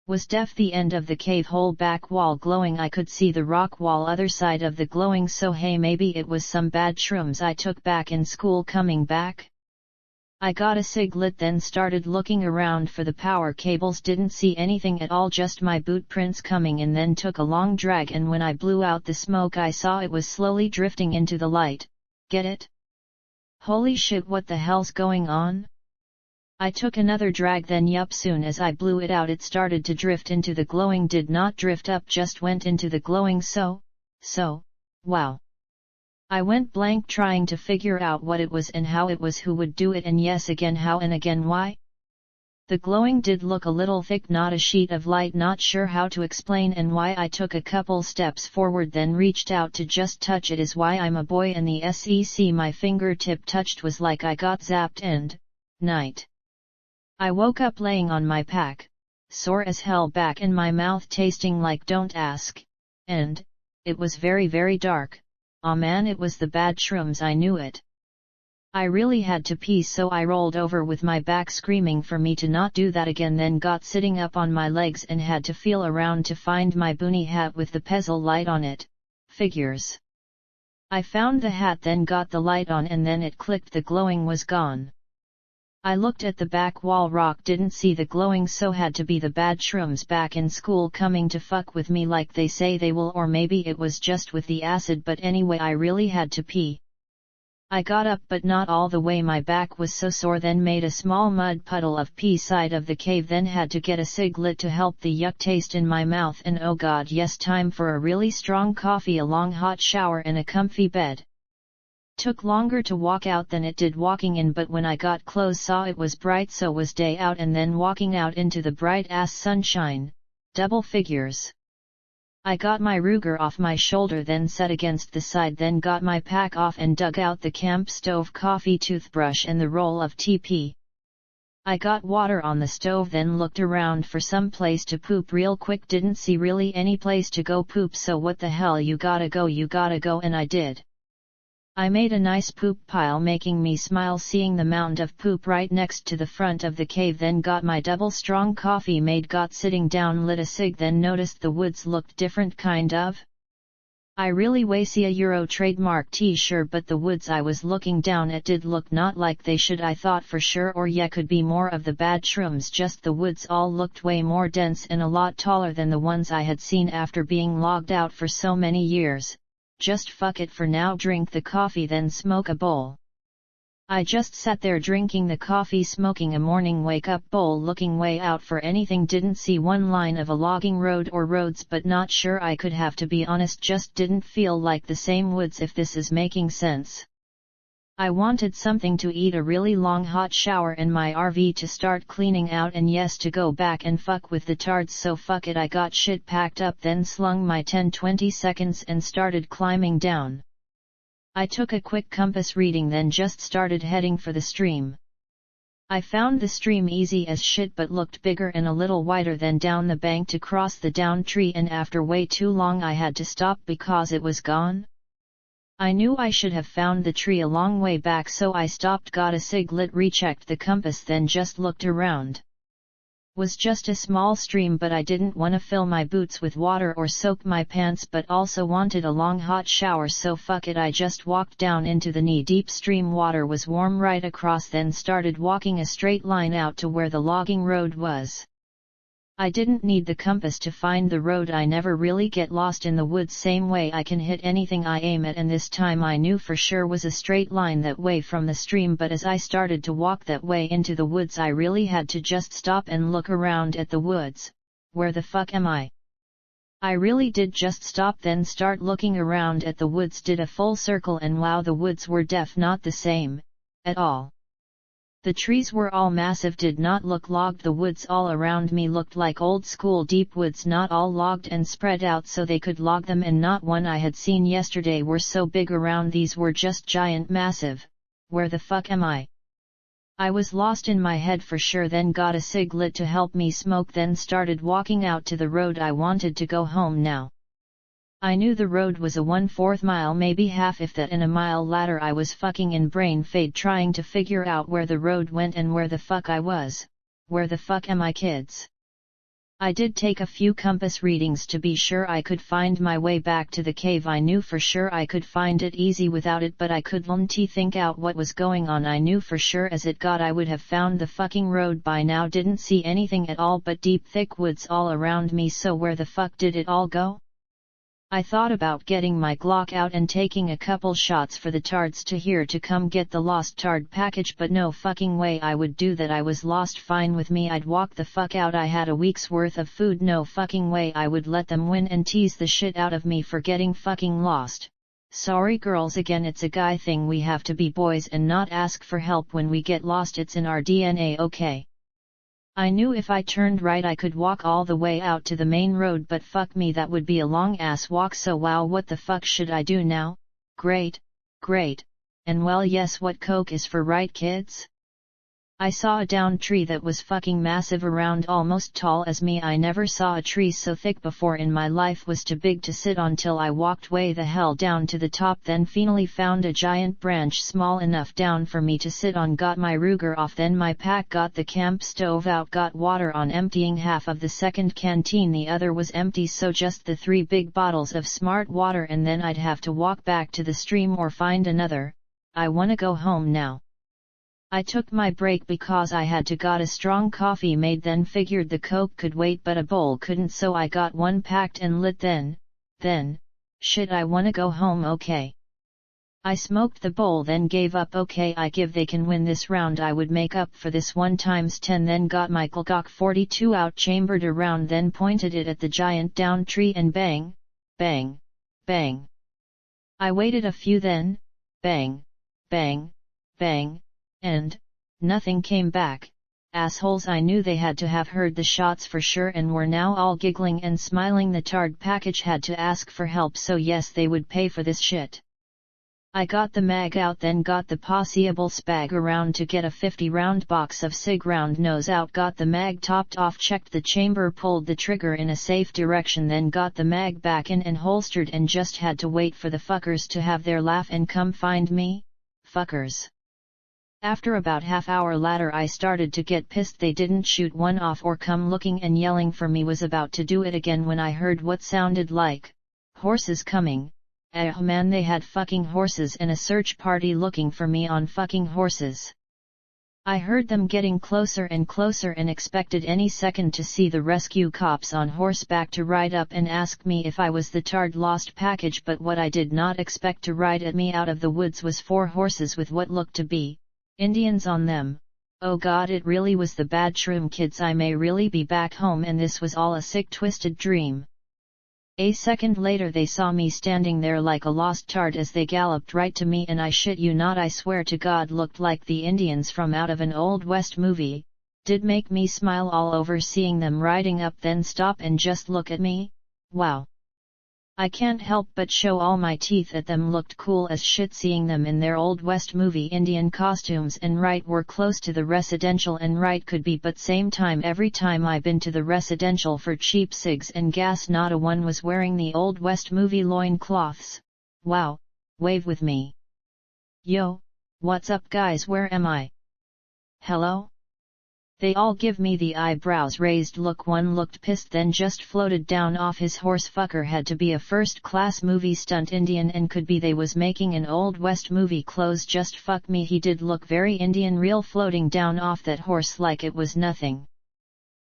Was def the end of the cave hole back wall glowing. I could see the rock wall other side of the glowing, so hey, maybe it was some bad shrooms I took back in school coming back. I got a cig lit, then started looking around for the power cables, didn't see anything at all, just my boot prints coming in, then took a long drag, and when I blew out the smoke I saw it was slowly drifting into the light. Get it? Holy shit, what the hell's going on? I took another drag, then yup, soon as I blew it out it started to drift into the glowing, did not drift up, just went into the glowing. So, wow. I went blank trying to figure out what it was and how it was, who would do it, and yes again how, and again why. The glowing did look a little thick, not a sheet of light, not sure how to explain and why. I took a couple steps forward, then reached out to just touch it, is why I'm a boy, and the sec my fingertip touched was like I got zapped, and night. I woke up laying on my pack, sore as hell, back in my mouth tasting like don't ask, and it was very dark. Aw man, it was the bad shrooms, I knew it. I really had to pee, so I rolled over with my back screaming for me to not do that again, then got sitting up on my legs and had to feel around to find my boonie hat with the Pezzle light on it. Figures. I found the hat, then got the light on, and then it clicked, the glowing was gone. I looked at the back wall rock, didn't see the glowing, so had to be the bad shrooms back in school coming to fuck with me like they say they will, or maybe it was just with the acid, but anyway I really had to pee. I got up but not all the way, my back was so sore, then made a small mud puddle of pee side of the cave, then had to get a cig lit to help the yuck taste in my mouth, and oh god yes, time for a really strong coffee, a long hot shower, and a comfy bed. Took longer to walk out than it did walking in, but when I got close saw it was bright, so was day out, and then walking out into the bright ass sunshine, double figures. I got my Ruger off my shoulder, then set against the side, then got my pack off and dug out the camp stove, coffee, toothbrush and the roll of TP. I got water on the stove, then looked around for some place to poop real quick. Didn't see really any place to go poop, so what the hell, you gotta go, and I did. I made a nice poop pile, making me smile seeing the mound of poop right next to the front of the cave. Then got my double strong coffee made, got sitting down, lit a cig, then noticed the woods looked different kind of. I really see a Euro trademark t-shirt, but the woods I was looking down at did look not like they should. I thought for sure, or yeah, could be more of the bad shrooms, just the woods all looked way more dense and a lot taller than the ones I had seen after being logged out for so many years. Just fuck it for now, drink the coffee then smoke a bowl. I just sat there drinking the coffee, smoking a morning wake up bowl, looking way out for anything. Didn't see one line of a logging road or roads, but not sure I could have, to be honest. Just didn't feel like the same woods, if this is making sense. I wanted something to eat, a really long hot shower, and my RV to start cleaning out, and yes, to go back and fuck with the tards. So fuck it, I got shit packed up, then slung my 10-20 seconds and started climbing down. I took a quick compass reading, then just started heading for the stream. I found the stream easy as shit, but looked bigger and a little wider than down the bank to cross the down tree, and after way too long I had to stop because it was gone. I knew I should have found the tree a long way back, so I stopped, got a cig lit, rechecked the compass, then just looked around. Was just a small stream, but I didn't want to fill my boots with water or soak my pants, but also wanted a long hot shower, so fuck it, I just walked down into the knee-deep stream. Water was warm right across, then started walking a straight line out to where the logging road was. I didn't need the compass to find the road. I never really get lost in the woods, same way I can hit anything I aim at, and this time I knew for sure was a straight line that way from the stream. But as I started to walk that way into the woods, I really had to just stop and look around at the woods. Where the fuck am I? I really did just stop, then start looking around at the woods, did a full circle, and wow, the woods were not the same at all. The trees were all massive, did not look logged. The woods all around me looked like old school deep woods, not all logged and spread out so they could log them, and not one I had seen yesterday were so big around. These were just giant, massive. Where the fuck am I? I was lost in my head for sure, then got a cig lit to help me smoke, then started walking out to the road. I wanted to go home now. I knew the road was a 1/4 mile, maybe half if that, and a mile later I was fucking in brain fade trying to figure out where the road went and where the fuck I was. Where the fuck am I, kids? I did take a few compass readings to be sure I could find my way back to the cave. I knew for sure I could find it easy without it, but I couldn't think out what was going on. I knew for sure as it got I would have found the fucking road by now. Didn't see anything at all but deep thick woods all around me, so where the fuck did it all go? I thought about getting my Glock out and taking a couple shots for the tards to come get the lost tard package, but no fucking way I would do that. I was lost, fine with me, I'd walk the fuck out. I had a week's worth of food, no fucking way I would let them win and tease the shit out of me for getting fucking lost. Sorry girls, again, it's a guy thing, we have to be boys and not ask for help when we get lost, it's in our DNA, okay? I knew if I turned right I could walk all the way out to the main road, but fuck me, that would be a long ass walk, so wow, what the fuck should I do now? Great. And well, yes, what coke is for, right kids? I saw a down tree that was fucking massive, around almost tall as me. I never saw a tree so thick before in my life, was too big to sit on till I walked way the hell down to the top, then finally found a giant branch small enough down for me to sit on, got my Ruger off, then my pack, got the camp stove out, got water on, emptying half of the second canteen, the other was empty, so just the 3 big bottles of smart water, and then I'd have to walk back to the stream or find another. I wanna go home now. I took my break because I had to got a strong coffee made, then figured the coke could wait but a bowl couldn't, so I got one packed and lit, then, shit, I wanna go home, okay. I smoked the bowl, then gave up, okay, I give they can win this round, I would make up for this 1 × 10, then got my Glock 42 out, chambered a round, then pointed it at the giant down tree and bang, bang, bang. I waited a few, then, bang, bang, bang, and nothing came back. Assholes, I knew they had to have heard the shots for sure and were now all giggling and smiling. The tard package had to ask for help, so yes, they would pay for this shit. I got the mag out, then got the possible spag around to get a 50-round box of cig round nose out, got the mag topped off, checked the chamber, pulled the trigger in a safe direction, then got the mag back in and holstered, and just had to wait for the fuckers to have their laugh and come find me. Fuckers. After about half-hour later I started to get pissed they didn't shoot one off or come looking and yelling for me. Was about to do it again when I heard what sounded like horses coming. Oh man, they had fucking horses and a search party looking for me on fucking horses. I heard them getting closer and closer and expected any second to see the rescue cops on horseback to ride up and ask me if I was the tarred lost package, but what I did not expect to ride at me out of the woods was 4 horses with what looked to be Indians on them. Oh god, it really was the bad shroom kids. I may really be back home and this was all a sick twisted dream. A second later they saw me standing there like a lost tart as they galloped right to me, and I shit you not, I swear to God, looked like the Indians from out of an Old West movie. Did make me smile all over seeing them riding up, then stop and just look at me. Wow. I can't help but show all my teeth at them. Looked cool as shit seeing them in their Old West movie Indian costumes, and right were close to the residential and right could be, but same time every time I been to the residential for cheap cigs and gas, not a one was wearing the Old West movie loin cloths. Wow, wave with me. Yo, what's up guys, where am I? Hello? They all give me the eyebrows raised look. One looked pissed, then just floated down off his horse. Fucker had to be a first-class movie stunt Indian, and could be they was making an Old West movie clothes. Just fuck me, he did look very Indian real, floating down off that horse like it was nothing.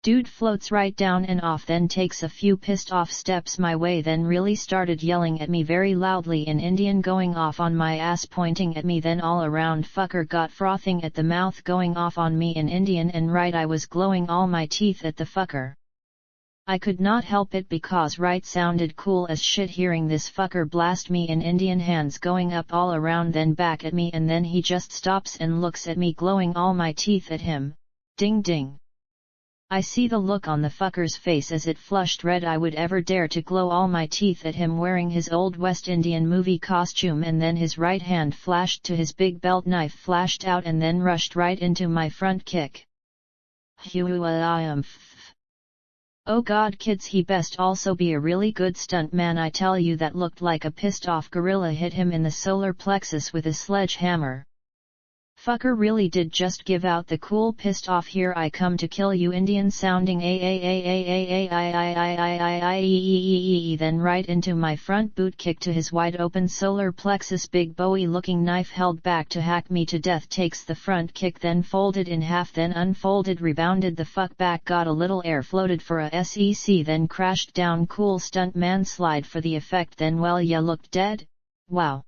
Dude floats right down and off, then takes a few pissed off steps my way, then really started yelling at me very loudly in Indian, going off on my ass, pointing at me, then all around. Fucker got frothing at the mouth, going off on me in Indian, and right I was glowing all my teeth at the fucker. I could not help it because right sounded cool as shit hearing this fucker blast me in Indian, hands going up all around then back at me, and then he just stops and looks at me, glowing all my teeth at him. Ding ding. I see the look on the fucker's face as it flushed red. I would ever dare to glow all my teeth at him wearing his Old West Indian movie costume, and then his right hand flashed to his big belt knife, flashed out and then rushed right into my front kick. Oh god kids, he best also be a really good stunt man, I tell you. That looked like a pissed off gorilla hit him in the solar plexus with a sledgehammer. Fucker really did just give out the cool pissed off here I come to kill you Indian sounding then right into my front boot kick to his wide open solar plexus. Big Bowie looking knife held back to hack me to death, takes the front kick, then folded in half, then unfolded, rebounded the fuck back, got a little air, floated for a sec, then crashed down. Cool stunt man slide for the effect, then well ya looked dead. Wow.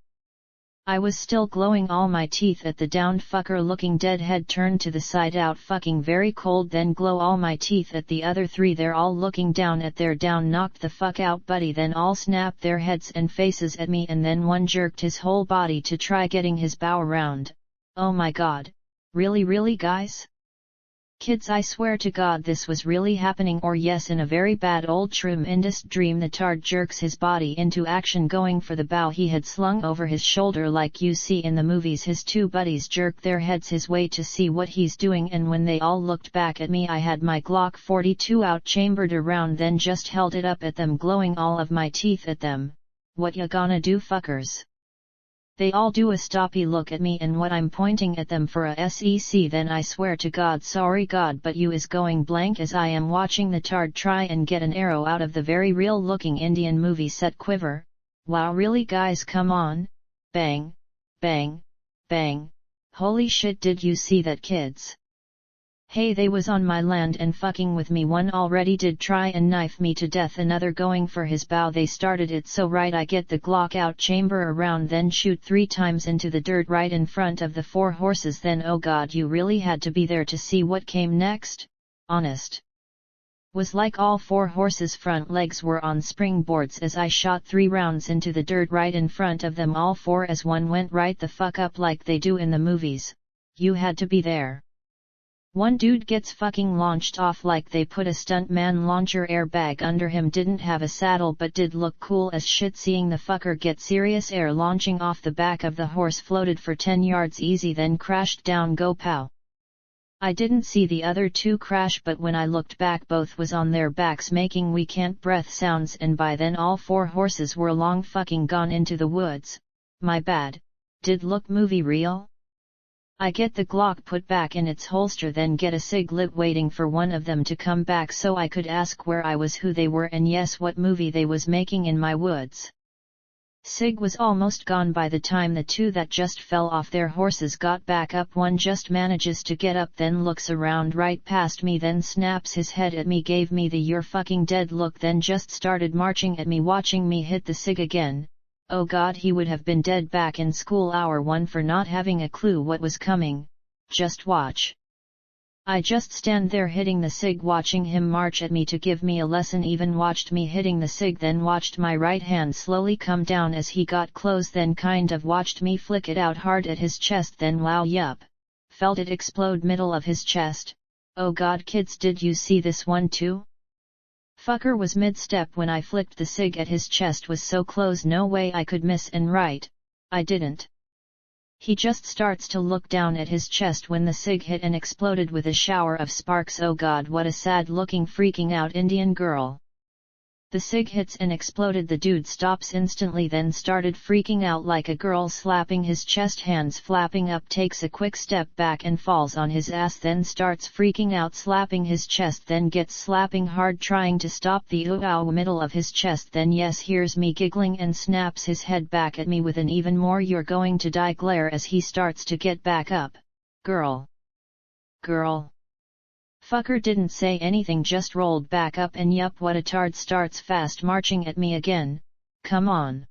I was still glowing all my teeth at the downed fucker looking dead, head turned to the side out fucking very cold, then glow all my teeth at the other 3, they're all looking down at their down knocked the fuck out buddy, then all snapped their heads and faces at me, and then one jerked his whole body to try getting his bow around. Oh my god, really guys? Kids, I swear to God this was really happening, or yes, in a very bad old shroom Indus dream the tard jerks his body into action going for the bow he had slung over his shoulder like you see in the movies. His 2 buddies jerk their heads his way to see what he's doing, and when they all looked back at me I had my Glock 42 out, chambered around, then just held it up at them, glowing all of my teeth at them. What ya gonna do fuckers? They all do a stoppy look at me and what I'm pointing at them for a sec, then I swear to God, sorry God, but you is going blank as I am watching the tard try and get an arrow out of the very real looking Indian movie set quiver. Wow, really guys, come on. Bang, bang, bang. Holy shit, did you see that kids? Hey, they was on my land and fucking with me. One already did try and knife me to death, another going for his bow. They started it so right I get the Glock out, chamber around, then shoot 3 times into the dirt right in front of the 4 horses. Then oh god, you really had to be there to see what came next. Honest. Was like all 4 horses' front legs were on springboards as I shot 3 rounds into the dirt right in front of them, all 4 as one, went right the fuck up like they do in the movies. You had to be there. One dude gets fucking launched off like they put a stuntman launcher airbag under him. Didn't have a saddle but did look cool as shit. Seeing the fucker get serious air launching off the back of the horse, floated for 10 yards easy then crashed down. Go pow. I didn't see the other two crash, but when I looked back both was on their backs making we can't breath sounds, and by then all 4 horses were long fucking gone into the woods. My bad. Did look movie real? I get the Glock put back in its holster then get a cig lit waiting for one of them to come back so I could ask where I was, who they were, and yes, what movie they was making in my woods. Cig was almost gone by the time the 2 that just fell off their horses got back up. One just manages to get up then looks around right past me then snaps his head at me, gave me the "you're fucking dead" look, then just started marching at me watching me hit the cig again. Oh god, he would have been dead back in school hour 1 for not having a clue what was coming. Just watch. I just stand there hitting the cig watching him march at me to give me a lesson. Even watched me hitting the cig then watched my right hand slowly come down as he got close, then kind of watched me flick it out hard at his chest, then wow, yup. Felt it explode middle of his chest. Oh god kids, did you see this one too? Fucker was mid-step when I flicked the cig at his chest, was so close no way I could miss, and right, I didn't. He just starts to look down at his chest when the cig hit and exploded with a shower of sparks. Oh god, what a sad looking freaking out Indian girl. The cig hits and exploded. The dude stops instantly then started freaking out like a girl, slapping his chest, hands flapping up, takes a quick step back and falls on his ass, then starts freaking out slapping his chest, then gets slapping hard trying to stop the ooh middle of his chest, then yes, hears me giggling and snaps his head back at me with an even more "you're going to die" glare as he starts to get back up. Girl. Girl. Fucker didn't say anything, just rolled back up, and yup, what a tard, starts fast marching at me again. Come on.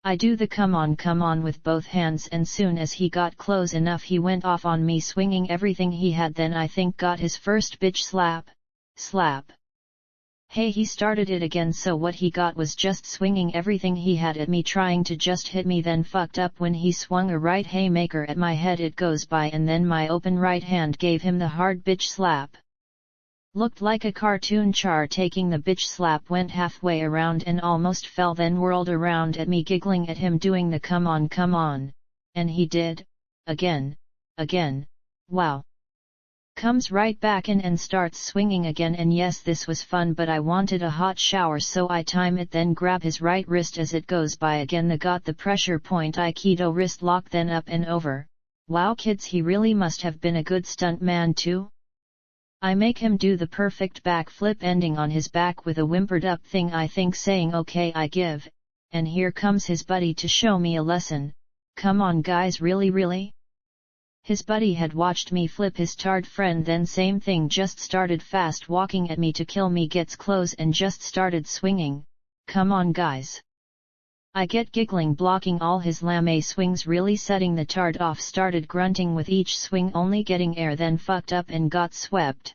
I do the come on with both hands, and soon as he got close enough he went off on me swinging everything he had, then I think got his first bitch slap. Slap. Hey, he started it again, so what he got was just swinging everything he had at me trying to just hit me, then fucked up when he swung a right haymaker at my head. It goes by and then my open right hand gave him the hard bitch slap. Looked like a cartoon char taking the bitch slap, went halfway around and almost fell, then whirled around at me giggling at him doing the come on, and he did, again, wow. Comes right back in and starts swinging again, and yes, this was fun, but I wanted a hot shower so I time it then grab his right wrist as it goes by again, got the pressure point Aikido wrist lock, then up and over. Wow kids, he really must have been a good stunt man too. I make him do the perfect back flip ending on his back with a whimpered up thing, I think saying okay I give, and here comes his buddy to show me a lesson. Come on guys, really? His buddy had watched me flip his tard friend, then same thing, just started fast walking at me to kill me, gets close and just started swinging. Come on guys. I get giggling blocking all his lame swings, really setting the tard off, started grunting with each swing only getting air, then fucked up and got swept.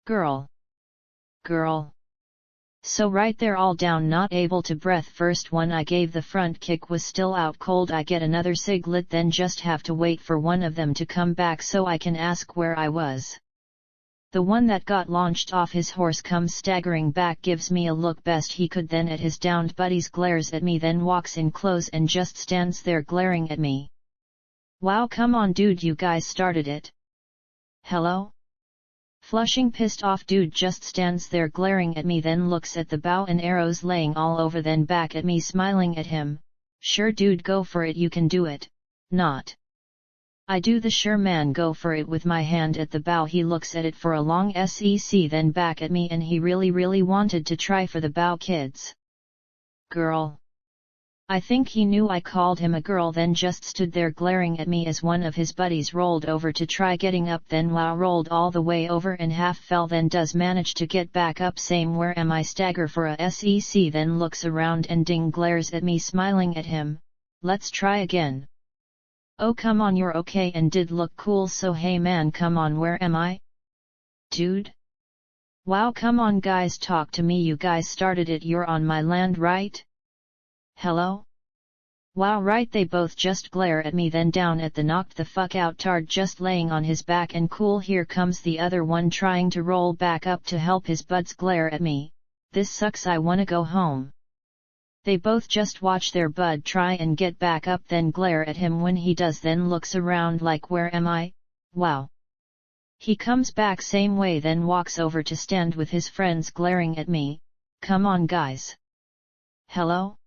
Girl. So right there all down, not able to breath. First one I gave the front kick was still out cold. I get another cig lit, then just have to wait for one of them to come back so I can ask where I was. The one that got launched off his horse comes staggering back, gives me a look best he could, then at his downed buddies, glares at me, then walks in close and just stands there glaring at me. Wow, come on dude, you guys started it. Hello? Flushing pissed off dude just stands there glaring at me, then looks at the bow and arrows laying all over, then back at me smiling at him. Sure dude, go for it, you can do it. Not. I do the sure man, go for it with my hand at the bow. He looks at it for a long sec, then back at me, and he really wanted to try for the bow kids. Girl. I think he knew I called him a girl, then just stood there glaring at me as one of his buddies rolled over to try getting up, then wow, rolled all the way over and half fell, then does manage to get back up, same where am I, stagger for a sec, then looks around and ding glares at me smiling at him. Let's try again. Oh come on, you're okay and did look cool, so hey man, come on, where am I? Dude? Wow, come on guys, talk to me, you guys started it, you're on my land right? Hello? Wow, right, they both just glare at me, then down at the knocked the fuck out tard just laying on his back, and cool, here comes the other one trying to roll back up to help his buds glare at me. This sucks, I wanna go home. They both just watch their bud try and get back up, then glare at him when he does, then looks around like, where am I? Wow. He comes back same way, then walks over to stand with his friends glaring at me. Come on guys. Hello?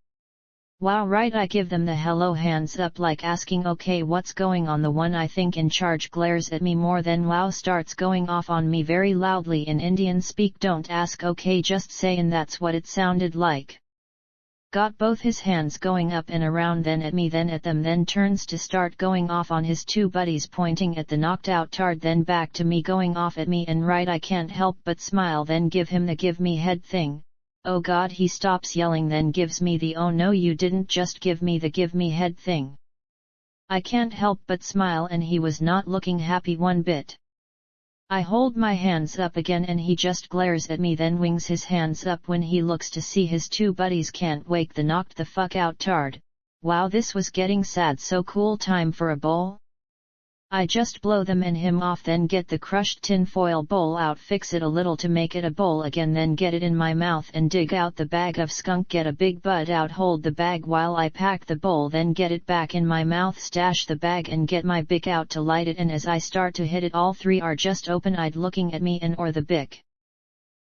Wow, right, I give them the hello hands up like asking okay what's going on. The one I think in charge glares at me more, then wow starts going off on me very loudly in Indian speak. Don't ask, okay, just say, and that's what it sounded like. Got both his hands going up and around, then at me, then at them, then turns to start going off on his two buddies pointing at the knocked out tard, then back to me going off at me, and right, I can't help but smile, then give him the give me head thing. Oh god, he stops yelling, then gives me the oh no you didn't just give me the give me head thing. I can't help but smile, and he was not looking happy one bit. I hold my hands up again and he just glares at me, then wings his hands up when he looks to see his two buddies can't wake the knocked the fuck out tard. Wow, this was getting sad. So cool, time for a bowl? I just blow them and him off, then get the crushed tin foil bowl out, fix it a little to make it a bowl again, then get it in my mouth and dig out the bag of skunk, get a big bud out, hold the bag while I pack the bowl, then get it back in my mouth, stash the bag and get my bic out to light it, and as I start to hit it, all three are just open-eyed looking at me and or the bic.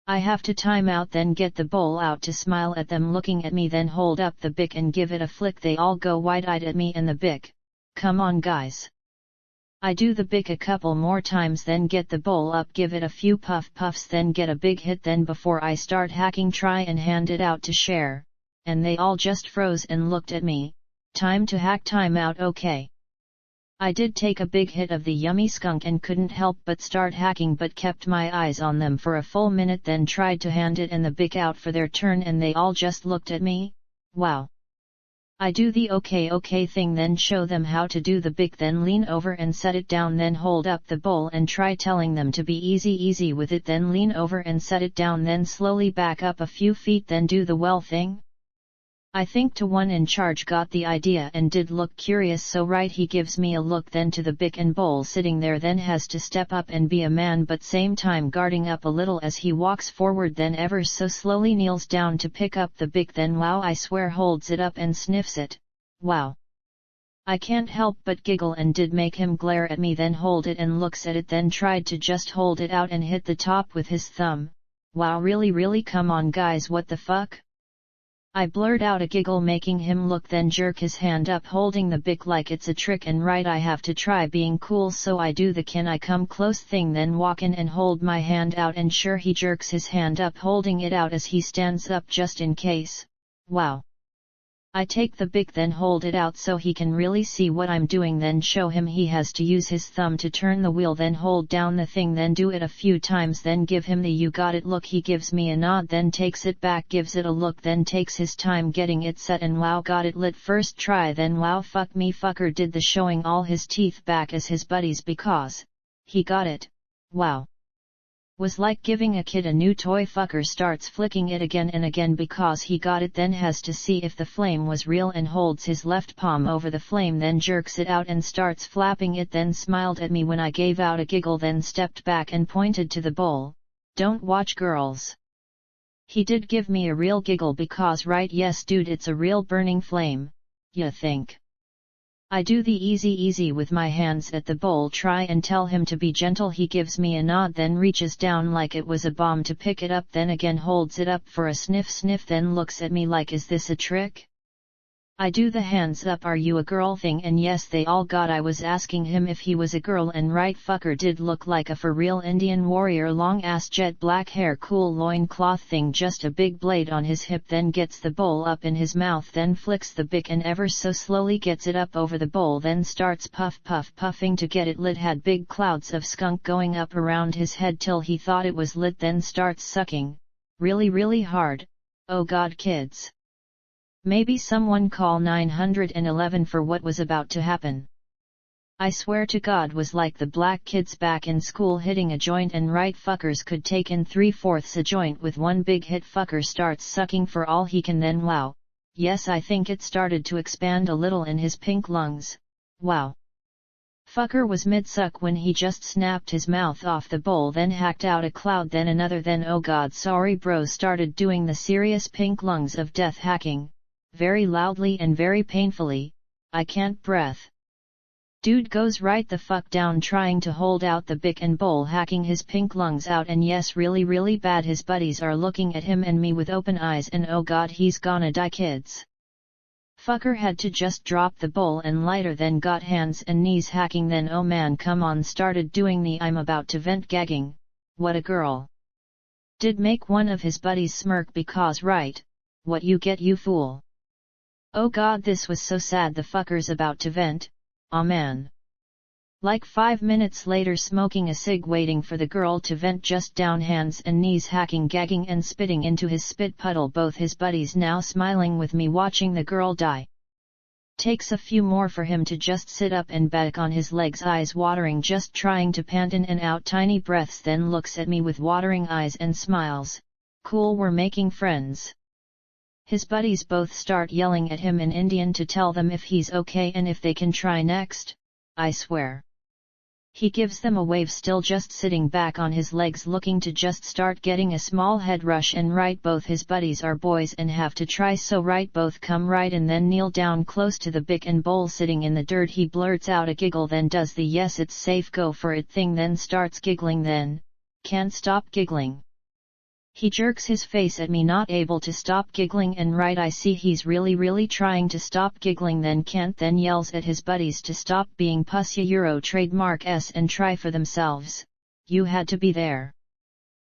I have to time out, then get the bowl out to smile at them looking at me, then hold up the bic and give it a flick. They all go wide-eyed at me and the bic. Come on guys. I do the bic a couple more times, then get the bowl up, give it a few puffs, then get a big hit, then before I start hacking try and hand it out to share, and they all just froze and looked at me. Time to hack, time out, okay. I did take a big hit of the yummy skunk and couldn't help but start hacking, but kept my eyes on them for a full minute, then tried to hand it and the bic out for their turn, and they all just looked at me. Wow. I do the okay thing, then show them how to do the bic, then lean over and set it down, then hold up the bowl and try telling them to be easy with it, then lean over and set it down, then slowly back up a few feet, then do the well thing. I think to one in charge got the idea and did look curious, so right, he gives me a look then to the bic and bowl sitting there, then has to step up and be a man, but same time guarding up a little as he walks forward, then ever so slowly kneels down to pick up the bic, then wow, I swear holds it up and sniffs it. Wow. I can't help but giggle and did make him glare at me, then hold it and looks at it, then tried to just hold it out and hit the top with his thumb. Wow, really, come on guys, what the fuck? I blurred out a giggle making him look, then jerk his hand up holding the bic like it's a trick, and right, I have to try being cool, so I do the can I come close thing, then walk in and hold my hand out, and sure, he jerks his hand up holding it out as he stands up just in case. Wow. I take the bic then hold it out so he can really see what I'm doing, then show him he has to use his thumb to turn the wheel, then hold down the thing, then do it a few times, then give him the you got it look. He gives me a nod, then takes it back, gives it a look, then takes his time getting it set, and wow, got it lit first try, then wow, fuck me, fucker did the showing all his teeth back as his buddies because he got it. Wow. Was like giving a kid a new toy. Fucker starts flicking it again and again because he got it, then has to see if the flame was real and holds his left palm over the flame, then jerks it out and starts flapping it, then smiled at me when I gave out a giggle, then stepped back and pointed to the bowl. Don't watch girls. He did give me a real giggle because right, yes dude, it's a real burning flame. Ya think? I do the easy with my hands at the bowl, try and tell him to be gentle. He gives me a nod, then reaches down like it was a bomb to pick it up, then again holds it up for a sniff, then looks at me like, is this a trick? I do the hands up are you a girl thing, and yes, they all got. I was asking him if he was a girl, and right, fucker did look like a for real Indian warrior, long ass jet black hair, cool loin cloth thing, just a big blade on his hip, then gets the bowl up in his mouth, then flicks the bic and ever so slowly gets it up over the bowl, then starts puffing to get it lit. Had big clouds of skunk going up around his head till he thought it was lit, then starts sucking really hard. Oh god, kids. Maybe someone call 911 for what was about to happen. I swear to God, was like the black kids back in school hitting a joint, and right, fuckers could take in 3/4 a joint with one big hit. Fucker starts sucking for all he can, then wow, Yes, I think it started to expand a little in his pink lungs. Wow. Fucker was mid-suck when he just snapped his mouth off the bowl, then hacked out a cloud, then another, then oh god sorry bro started doing the serious pink lungs of death hacking, very loudly and very painfully. I can't breath. Dude goes right the fuck down trying to hold out the bic and bowl, hacking his pink lungs out, and yes, really bad. His buddies are looking at him and me with open eyes, and oh god, he's gonna die kids. Fucker had to just drop the bowl and lighter, then got hands and knees hacking, then oh man come on started doing the I'm about to vent gagging. What a girl. Did make one of his buddies smirk because right, what you get you fool. Oh god, this was so sad. The fucker's about to vent. Aw man. Like 5 minutes later, smoking a cig waiting for the girl to vent, just down hands and knees hacking, gagging and spitting into his spit puddle, both his buddies now smiling with me watching the girl die. Takes a few more for him to just sit up and back on his legs, eyes watering, just trying to pant in and out tiny breaths, then looks at me with watering eyes and smiles. Cool, we're making friends. His buddies both start yelling at him in Indian to tell them if he's okay and if they can try next. I swear. He gives them a wave, still just sitting back on his legs looking to just start getting a small head rush, and right, both his buddies are boys and have to try, so right, both come right and then kneel down close to the bic and bowl sitting in the dirt. He blurts out a giggle, then does the yes it's safe go for it thing, then starts giggling, then can't stop giggling. He jerks his face at me, not able to stop giggling, and right, I see he's really trying to stop giggling, then can't, then yells at his buddies to stop being pussy, Euro trademark s, and try for themselves. You had to be there.